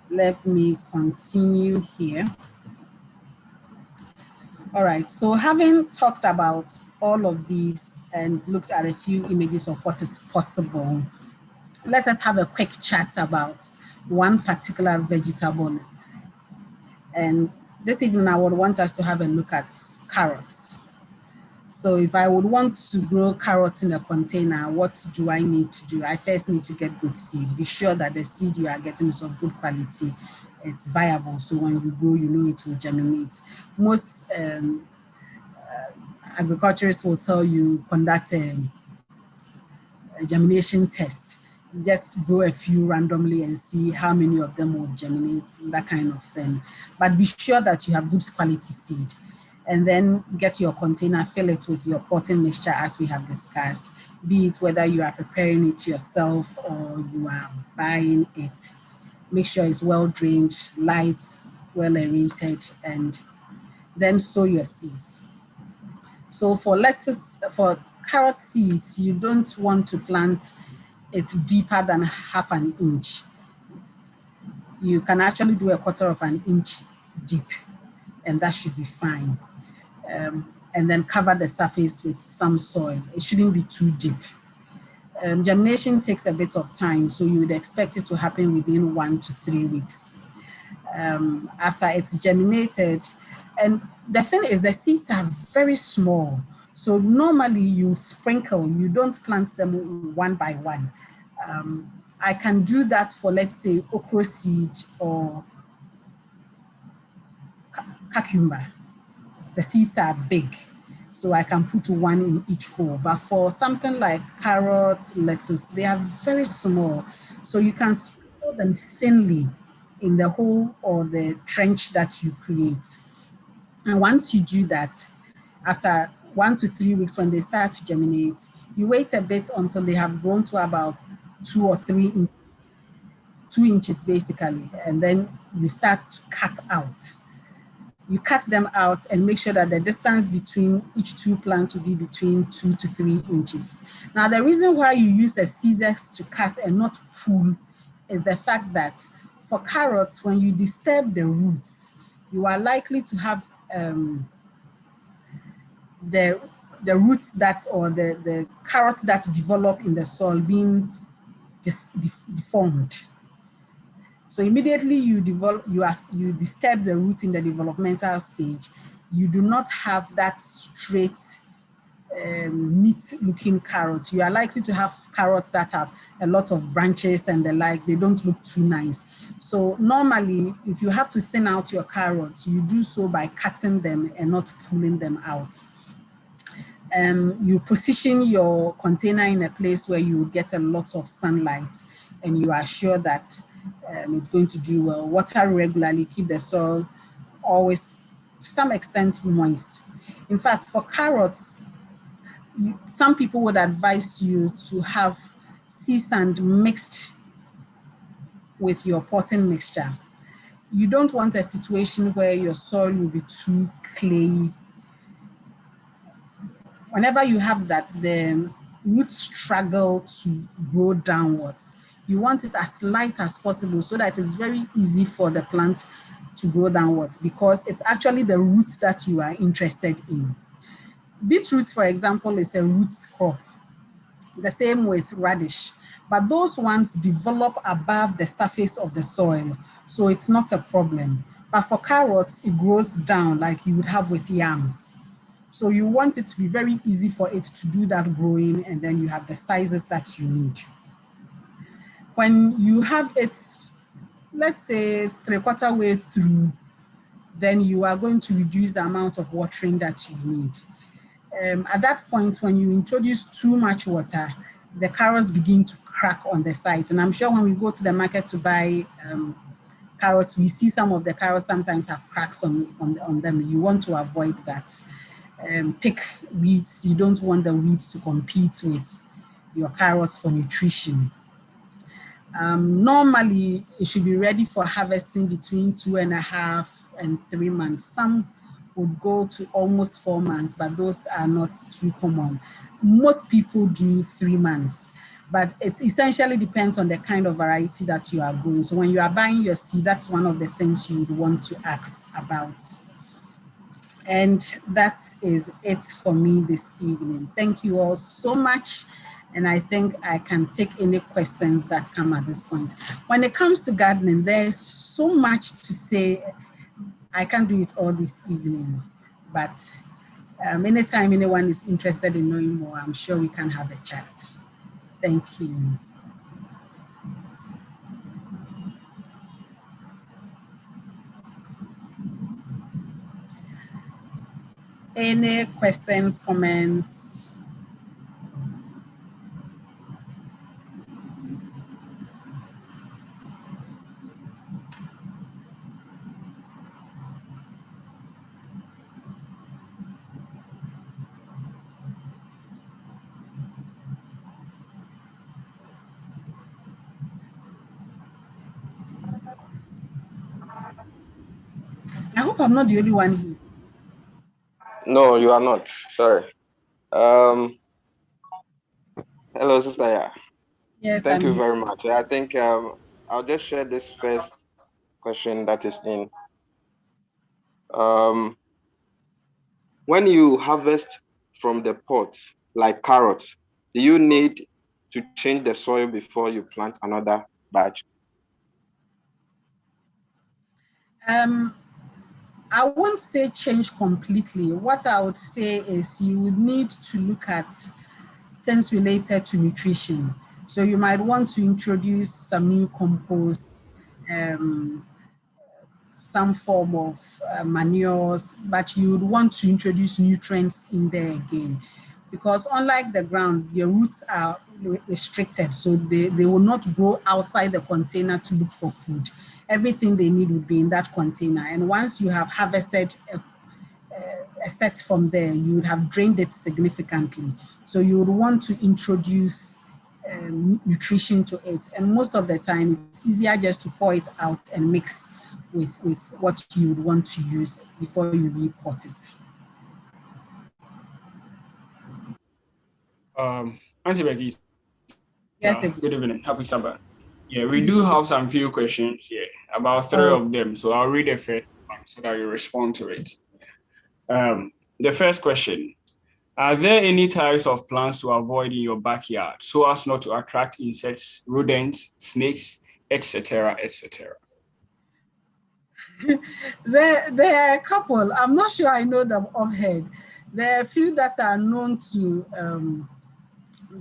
S6: Let me continue here. All right, so having talked about all of these and looked at a few images of what is possible, let us have a quick chat about one particular vegetable. And this evening I would want us to have a look at carrots. So if I would want to grow carrots in a container, what do I need to do? I first need to get good seed. Be sure that the seed you are getting is of good quality. It's viable, so when you grow, you know it will germinate. Most agriculturists will tell you conduct a germination test. Just grow a few randomly and see how many of them will germinate, that kind of thing. But be sure that you have good quality seed. And then get your container, fill it with your potting mixture as we have discussed, be it whether you are preparing it yourself or you are buying it. Make sure it's well drained, light, well aerated, and then sow your seeds. So for lettuce, for carrot seeds, you don't want to plant it deeper than half an inch. You can actually do a quarter of an inch deep, and that should be fine. And then cover the surface with some soil. It shouldn't be too deep. Germination takes a bit of time, so you would expect it to happen within 1 to 3 weeks. After it's germinated, and the thing is the seeds are very small. So normally you sprinkle, you don't plant them one by one. I can do that for, let's say, okra seed or cucumber. The seeds are big, so I can put one in each hole. But for something like carrots, lettuce, they are very small. So you can sprinkle them thinly in the hole or the trench that you create. And once you do that, after 1 to 3 weeks, when they start to germinate, you wait a bit until they have grown to about 2 or 3 inches, 2 inches basically, and then you start to cut out. You cut them out and make sure that the distance between each two plants will be between 2 to 3 inches. Now, the reason why you use a scissors to cut and not pull is the fact that for carrots, when you disturb the roots, you are likely to have the roots that, or the carrots that develop in the soil being deformed. So immediately you disturb the root in the developmental stage, you do not have that straight, neat looking carrot. You are likely to have carrots that have a lot of branches and the like, they don't look too nice. So normally, if you have to thin out your carrots, you do so by cutting them and not pulling them out. You position your container in a place where you get a lot of sunlight and you are sure that it's going to do well. Water regularly, keep the soil always to some extent moist. In fact, for carrots, some people would advise you to have sea sand mixed with your potting mixture. You don't want a situation where your soil will be too clayey. Whenever you have that, the roots struggle to grow downwards. You want it as light as possible so that it's very easy for the plant to grow downwards because it's actually the roots that you are interested in. Beetroot, for example, is a root crop. The same with radish, but those ones develop above the surface of the soil, so it's not a problem. But for carrots, it grows down like you would have with yams. So you want it to be very easy for it to do that growing, and then you have the sizes that you need. When you have it, let's say 3/4 way through, then you are going to reduce the amount of watering that you need. At that point, when you introduce too much water, the carrots begin to crack on the sides. And I'm sure when we go to the market to buy carrots, we see some of the carrots sometimes have cracks on them. You want to avoid that. Pick weeds. You don't want the weeds to compete with your carrots for nutrition. Normally, it should be ready for harvesting between 2.5 and 3 months. Some would go to almost 4 months, but those are not too common. Most people do 3 months, but it essentially depends on the kind of variety that you are growing. So when you are buying your seed, that's one of the things you would want to ask about. And that is it for me this evening. Thank you all so much. And I think I can take any questions that come at this point. When it comes to gardening, there's so much to say. I can't do it all this evening, but anytime anyone is interested in knowing more, I'm sure we can have a chat. Thank you. Any questions, comments? I hope I'm not the only one here.
S2: No, you are not. Sorry. Hello, Sister. Yeah.
S6: Yes,
S2: Thank
S6: I'm
S2: you
S6: here.
S2: very much. I think I'll just share this first question that is in. When you harvest from the pots, like carrots, do you need to change the soil before you plant another batch?
S6: I won't say change completely. What I would say is you would need to look at things related to nutrition. So you might want to introduce some new compost, some form of manures, but you would want to introduce nutrients in there again. Because unlike the ground, your roots are restricted, so they will not grow outside the container to look for food. Everything they need would be in that container. And once you have harvested a set from there, you would have drained it significantly. So you would want to introduce nutrition to it. And most of the time, it's easier just to pour it out and mix with what you would want to use before you repot it.
S7: Auntie Becky.
S6: Yes.
S7: Good evening. Happy Sabbath. Yeah, we do have some few questions here, about 3 of them. So I'll read the first one so that you respond to it. The first question: are there any types of plants to avoid in your backyard so as not to attract insects, rodents, snakes, etc., etc.?
S6: There are a couple. I'm not sure I know them offhand. There are a few that are known to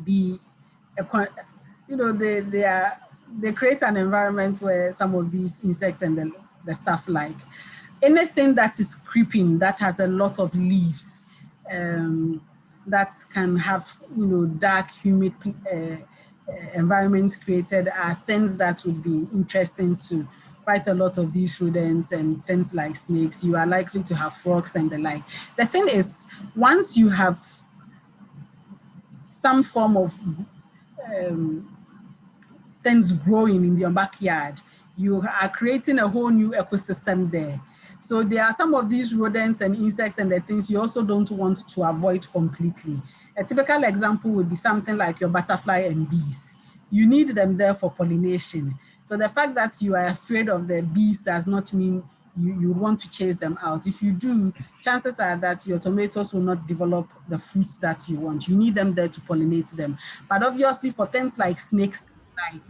S6: be, they create an environment where some of these insects and the stuff like. Anything that is creeping, that has a lot of leaves, that can have, dark, humid environments created are things that would be interesting to quite a lot of these rodents and things like snakes. You are likely to have frogs and the like. The thing is, once you have some form of things growing in your backyard, you are creating a whole new ecosystem there. So there are some of these rodents and insects and the things you also don't want to avoid completely. A typical example would be something like your butterfly and bees. You need them there for pollination. So the fact that you are afraid of the bees does not mean you want to chase them out. If you do, chances are that your tomatoes will not develop the fruits that you want. You need them there to pollinate them. But obviously for things like snakes, like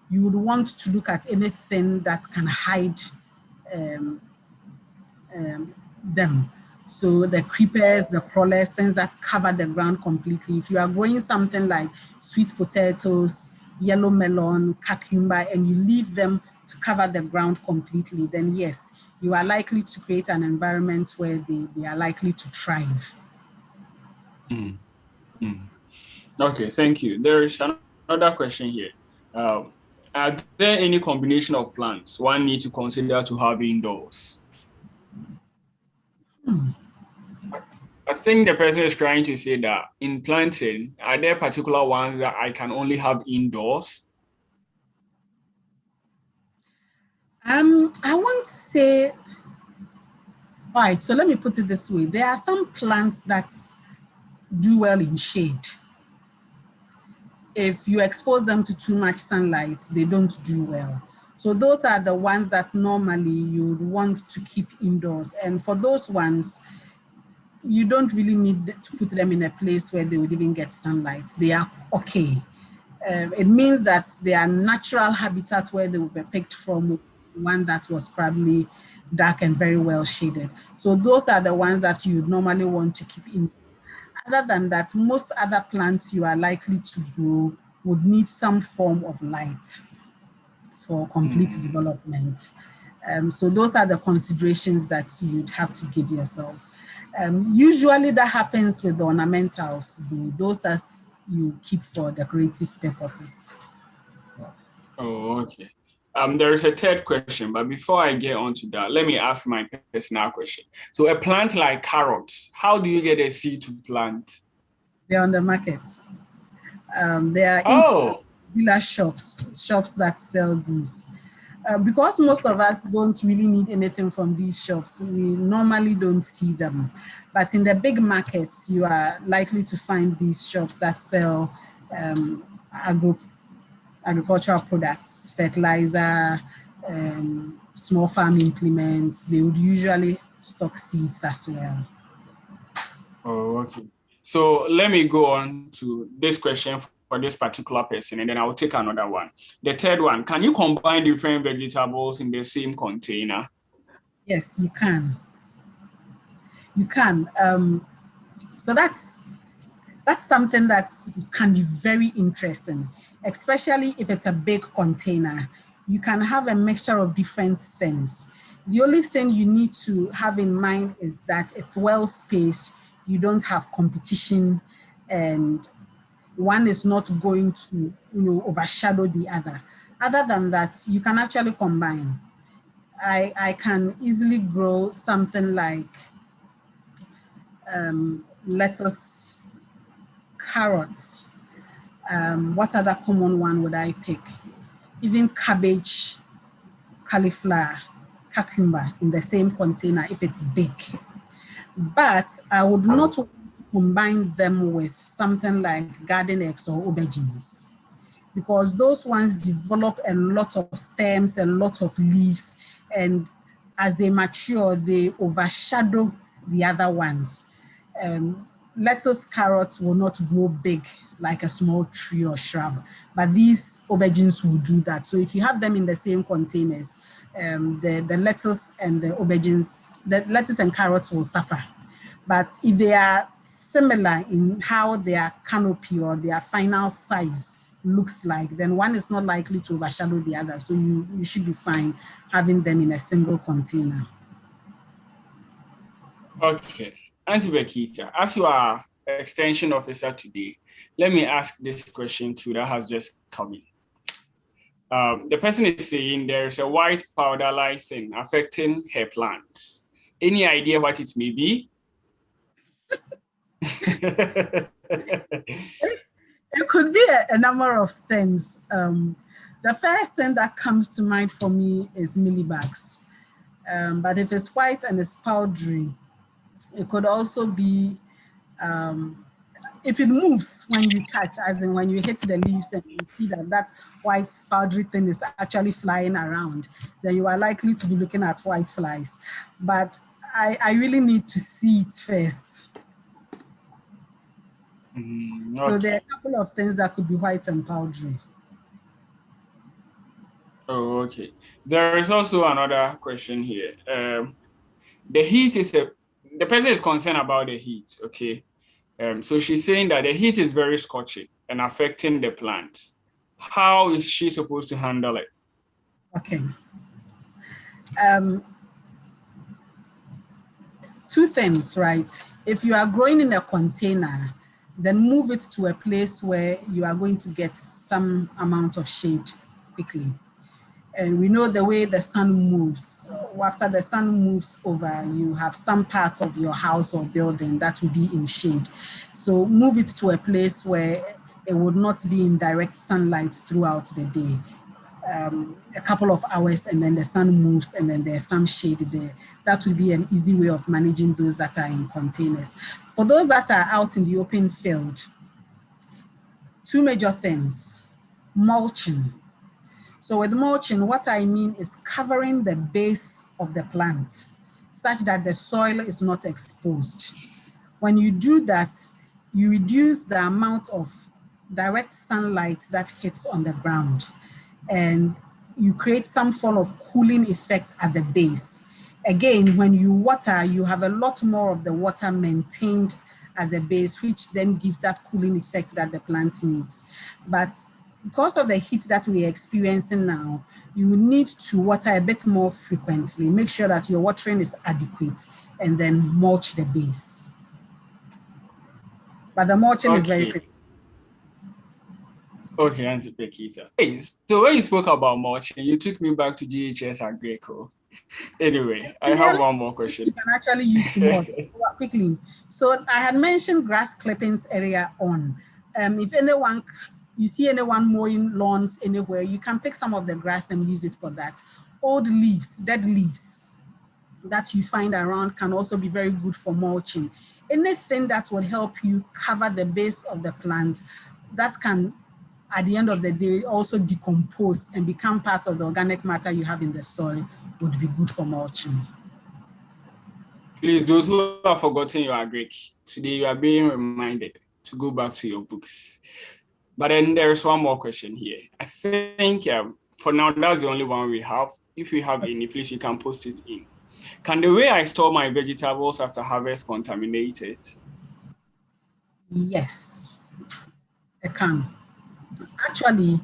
S6: you would want to look at anything that can hide them. So the creepers, the crawlers, things that cover the ground completely. If you are growing something like sweet potatoes, yellow melon, cucumber, and you leave them to cover the ground completely, then yes, you are likely to create an environment where they are likely to thrive.
S7: Okay, thank you. There is another question here. Are there any combination of plants one need to consider to have indoors? I think the person is trying to say that in planting, are there particular ones that I can only have indoors?
S6: I won't say, all right, so let me put it this way. There are some plants that do well in shade. If you expose them to too much sunlight, they don't do well. So those are the ones that normally you would want to keep indoors. And for those ones, you don't really need to put them in a place where they would even get sunlight. They are okay. It means that their natural habitat where they would be picked from, one that was probably dark and very well shaded. So those are the ones that you normally want to keep in. Other than that, most other plants you are likely to grow would need some form of light for complete development. So those are the considerations that you'd have to give yourself. Usually that happens with the ornamentals, those that you keep for decorative purposes.
S7: Oh, okay. There is a third question, but before I get on to that, let me ask my personal question. So a plant like carrots, how do you get a seed to plant?
S6: They're on the market. There are dealer shops that sell these. Because most of us don't really need anything from these shops, we normally don't see them. But in the big markets, you are likely to find these shops that sell agricultural products, fertilizer, small farm implements. They would usually stock seeds as well.
S7: Oh, okay. So let me go on to this question for this particular person, and then I'll take another one. The third one, can you combine different vegetables in the same container?
S6: Yes, you can. You can. So that's something that can be very interesting, especially if it's a big container. You can have a mixture of different things. The only thing you need to have in mind is that it's well spaced, you don't have competition, and one is not going to overshadow the other. Other than that, you can actually combine. I can easily grow something like lettuce, carrots. What other common one would I pick? Even cabbage, cauliflower, cucumber in the same container if it's big. But I would not combine them with something like garden eggs or aubergines, because those ones develop a lot of stems, a lot of leaves, and as they mature, they overshadow the other ones. Lettuce, carrots will not grow big like a small tree or shrub, but these aubergines will do that. So if you have them in the same containers, the lettuce and the aubergines, the lettuce and carrots will suffer. But if they are similar in how their canopy or their final size looks like, then one is not likely to overshadow the other. So you should be fine having them in a single container.
S7: Okay. Auntie Birgitta, as you are extension officer today, let me ask this question too that has just come in. The person is saying there's a white powder-like thing affecting her plants. Any idea what it may be?
S6: It could be a number of things. The first thing that comes to mind for me is mealybugs. But if it's white and it's powdery, it could also be if it moves when you touch, as in when you hit the leaves and you see that that white powdery thing is actually flying around, then you are likely to be looking at white flies. But I really need to see it first. So there are a couple of things that could be white and powdery.
S7: Oh, okay. There is also another question here. The heat is the person is concerned about the heat, okay? So she's saying that the heat is very scorching and affecting the plants. How is she supposed to handle it?
S6: Okay. Two things, right? If you are growing in a container, then move it to a place where you are going to get some amount of shade quickly. And we know the way the sun moves. After the sun moves over, you have some parts of your house or building that will be in shade. So move it to a place where it would not be in direct sunlight throughout the day. A couple of hours and then the sun moves and then there's some shade there. That would be an easy way of managing those that are in containers. For those that are out in the open field, two major things: mulching. So with mulching, what I mean is covering the base of the plant such that the soil is not exposed. When you do that, you reduce the amount of direct sunlight that hits on the ground, and you create some form of cooling effect at the base. Again, when you water, you have a lot more of the water maintained at the base, which then gives that cooling effect that the plant needs. But because of the heat that we are experiencing now, you need to water a bit more frequently. Make sure that your watering is adequate and then mulch the base. But the mulching is very critical.
S7: Okay, Auntie Birgitta. Hey, so when you spoke about mulching, you took me back to GHS Agrico. Anyway, I have one more question.
S6: You can actually use to mulch quickly. So I had mentioned grass clippings earlier on. If anyone, you see anyone mowing lawns anywhere, you can pick some of the grass and use it for that. Old leaves, dead leaves that you find around can also be very good for mulching. Anything that will help you cover the base of the plant that can, at the end of the day, also decompose and become part of the organic matter you have in the soil would be good for mulching.
S7: Please, those who have forgotten your agric, today you are being reminded to go back to your books. But then there is one more question here. I think for now, that's the only one we have. If we have any, please, you can post it in. Can the way I store my vegetables after harvest contaminate it?
S6: Yes, it can. Actually,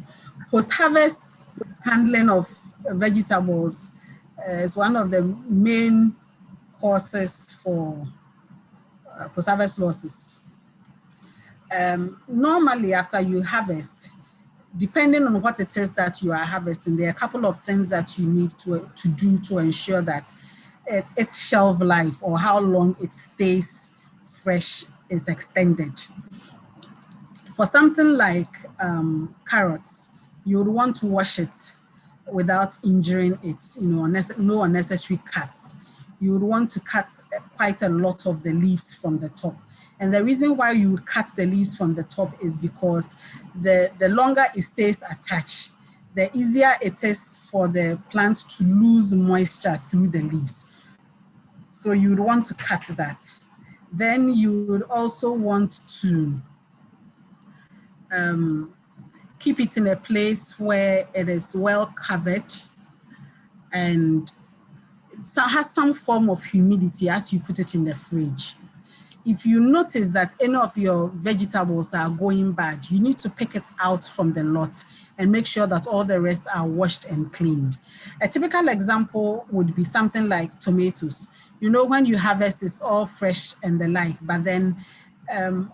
S6: post-harvest handling of vegetables is one of the main causes for post-harvest losses. Normally, after you harvest, depending on what it is that you are harvesting, there are a couple of things that you need to do to ensure that its shelf life or how long it stays fresh is extended. For something like carrots, you would want to wash it without injuring it, no unnecessary cuts. You would want to cut quite a lot of the leaves from the top. And the reason why you would cut the leaves from the top is because the longer it stays attached, the easier it is for the plant to lose moisture through the leaves. So you would want to cut that. Then you would also want to keep it in a place where it is well covered and it has some form of humidity as you put it in the fridge. If you notice that any of your vegetables are going bad, you need to pick it out from the lot and make sure that all the rest are washed and cleaned. A typical example would be something like tomatoes. You know, when you harvest, it's all fresh and the like, but then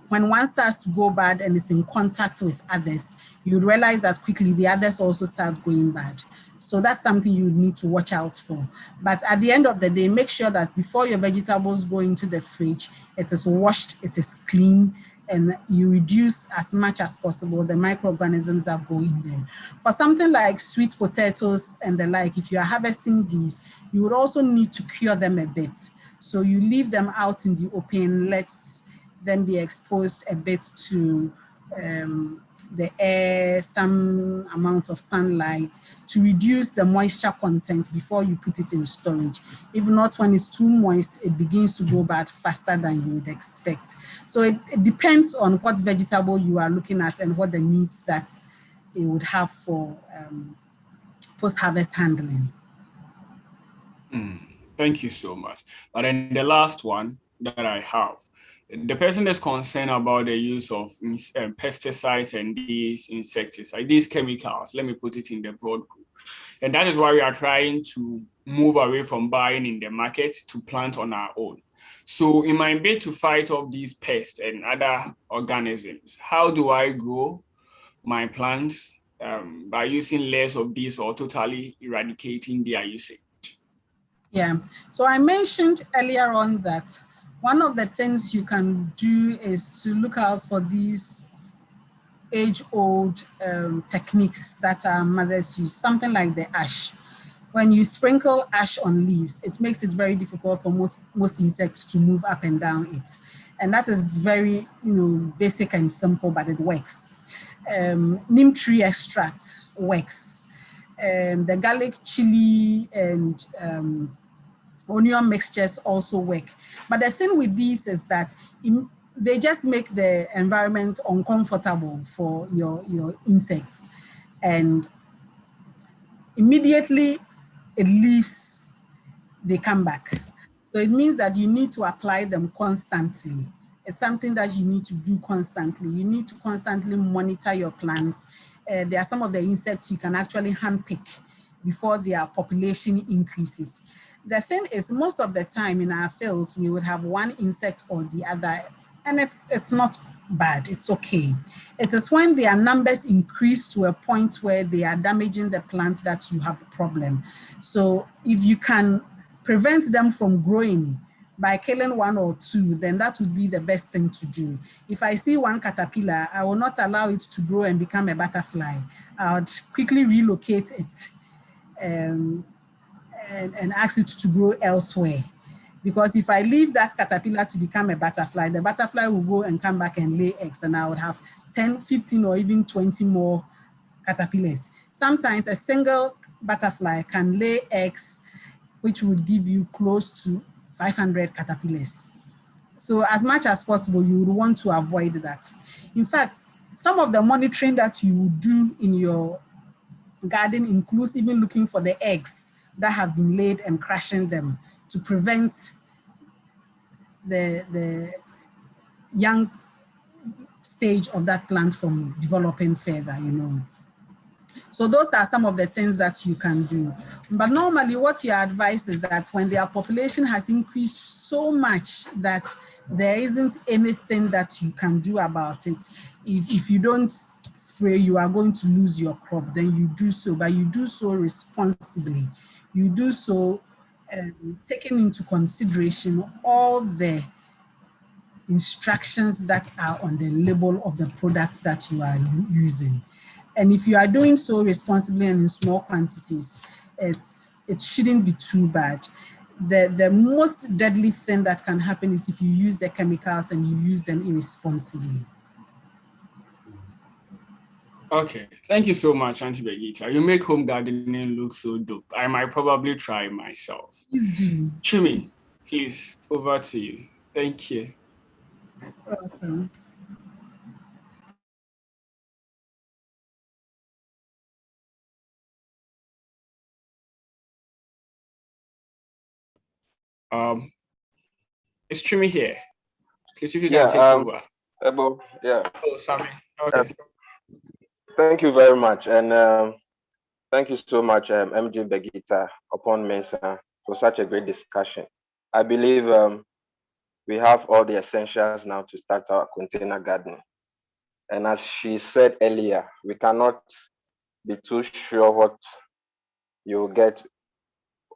S6: when one starts to go bad and it's in contact with others, you realize that quickly the others also start going bad. So that's something you need to watch out for. But at the end of the day, make sure that before your vegetables go into the fridge, it is washed, it is clean, and you reduce as much as possible the microorganisms that go in there. For something like sweet potatoes and the like, if you are harvesting these, you would also need to cure them a bit. So you leave them out in the open, let then be exposed a bit to the air, some amount of sunlight, to reduce the moisture content before you put it in storage. If not, when it's too moist, it begins to go bad faster than you would expect. So it depends on what vegetable you are looking at and what the needs that it would have for post-harvest handling.
S7: Thank you so much. But then the last one that I have, the person is concerned about the use of pesticides and these insecticides, these chemicals, let me put it in the broad group. And that is why we are trying to move away from buying in the market to plant on our own. So in my bid to fight off these pests and other organisms, how do I grow my plants by using less of these or totally eradicating their usage?
S6: Yeah, so I mentioned earlier on that one of the things you can do is to look out for these age-old techniques that our mothers use, something like the ash. When you sprinkle ash on leaves, it makes it very difficult for most insects to move up and down it. And that is very, basic and simple, but it works. Neem tree extract works. The garlic, chili, and onion mixtures also work. But the thing with these is that they just make the environment uncomfortable for your insects. And immediately it leaves, they come back. So it means that you need to apply them constantly. It's something that you need to do constantly. You need to constantly monitor your plants. There are some of the insects you can actually handpick before their population increases. The thing is, most of the time in our fields, we would have one insect or the other, and it's not bad, it's okay. It is when their numbers increase to a point where they are damaging the plant that you have a problem. So if you can prevent them from growing by killing one or two, then that would be the best thing to do. If I see one caterpillar, I will not allow it to grow and become a butterfly. I would quickly relocate it and ask it to grow elsewhere. Because if I leave that caterpillar to become a butterfly, the butterfly will go and come back and lay eggs, and I would have 10, 15, or even 20 more caterpillars. Sometimes a single butterfly can lay eggs, which would give you close to 500 caterpillars. So as much as possible, you would want to avoid that. In fact, some of the monitoring that you would do in your garden includes even looking for the eggs that have been laid and crushing them to prevent the young stage of that plant from developing further, So those are some of the things that you can do. But normally what you're advised is that when their population has increased so much that there isn't anything that you can do about it, if you don't spray, you are going to lose your crop, then you do so, but you do so responsibly. You do so taking into consideration all the instructions that are on the label of the products that you are using. And if you are doing so responsibly and in small quantities, it shouldn't be too bad. The most deadly thing that can happen is if you use the chemicals and you use them irresponsibly.
S7: Okay, thank you so much, Auntie Birgitta. You make home gardening look so dope. I might probably try myself.
S6: Please do.
S7: Chimi, please, over to you. Thank you.
S6: Welcome.
S7: Is Chimi here? Please, if you can take over.
S2: Yeah.
S7: Oh, Sammy. Okay.
S2: Thank you very much. And thank you so much, MJ Birgitta, Oppong-Mensah, for such a great discussion. I believe we have all the essentials now to start our container gardening. And as she said earlier, we cannot be too sure what you'll get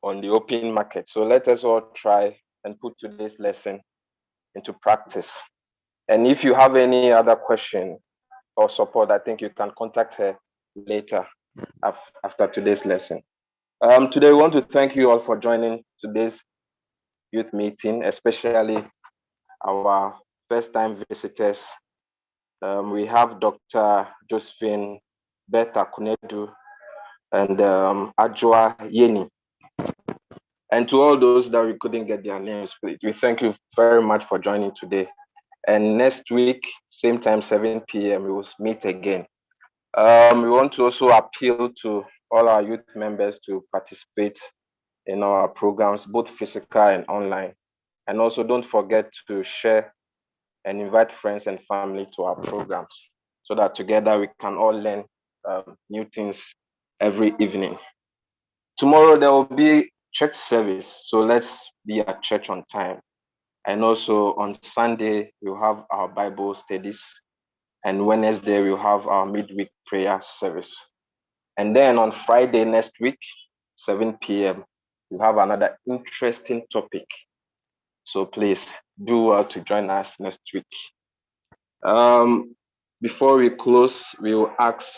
S2: on the open market. So let us all try and put today's lesson into practice. And if you have any other question or support, I think you can contact her later after today's lesson. Today, we want to thank you all for joining today's youth meeting, especially our first-time visitors. We have Dr. Josephine Bertha Kunedu and Ajwa Yeni. And to all those that we couldn't get their names, please, we thank you very much for joining today. And next week, same time, 7 p.m., we will meet again. We want to also appeal to all our youth members to participate in our programs, both physical and online. And also don't forget to share and invite friends and family to our programs so that together we can all learn new things every evening. Tomorrow there will be church service, so let's be at church on time. And also on Sunday, we'll have our Bible studies. And Wednesday, we'll have our midweek prayer service. And then on Friday next week, 7 p.m., we'll have another interesting topic. So please do well to join us next week. Before we close, we will ask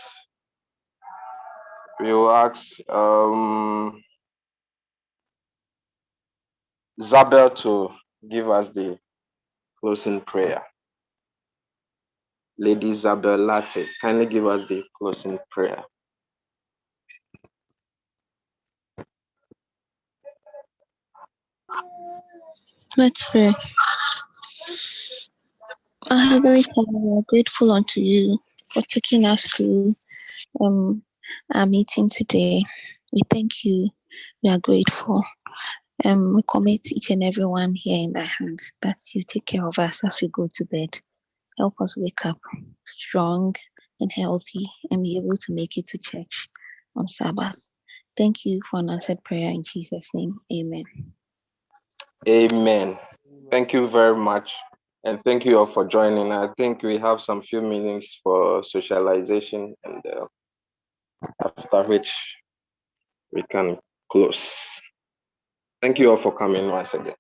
S2: Zabel to give us the closing prayer. Lady Zabel Latte, kindly give us the closing prayer.
S8: Let's pray. Our Heavenly Father, we are grateful unto you for taking us to our meeting today. We thank you. We are grateful. We commit each and every one here in thy hands, that you take care of us as we go to bed. Help us wake up strong and healthy and be able to make it to church on Sabbath. Thank you for an answered prayer in Jesus' name. Amen.
S2: Amen. Thank you very much. And thank you all for joining. I think we have some few minutes for socialization, and after which we can close. Thank you all for coming once again.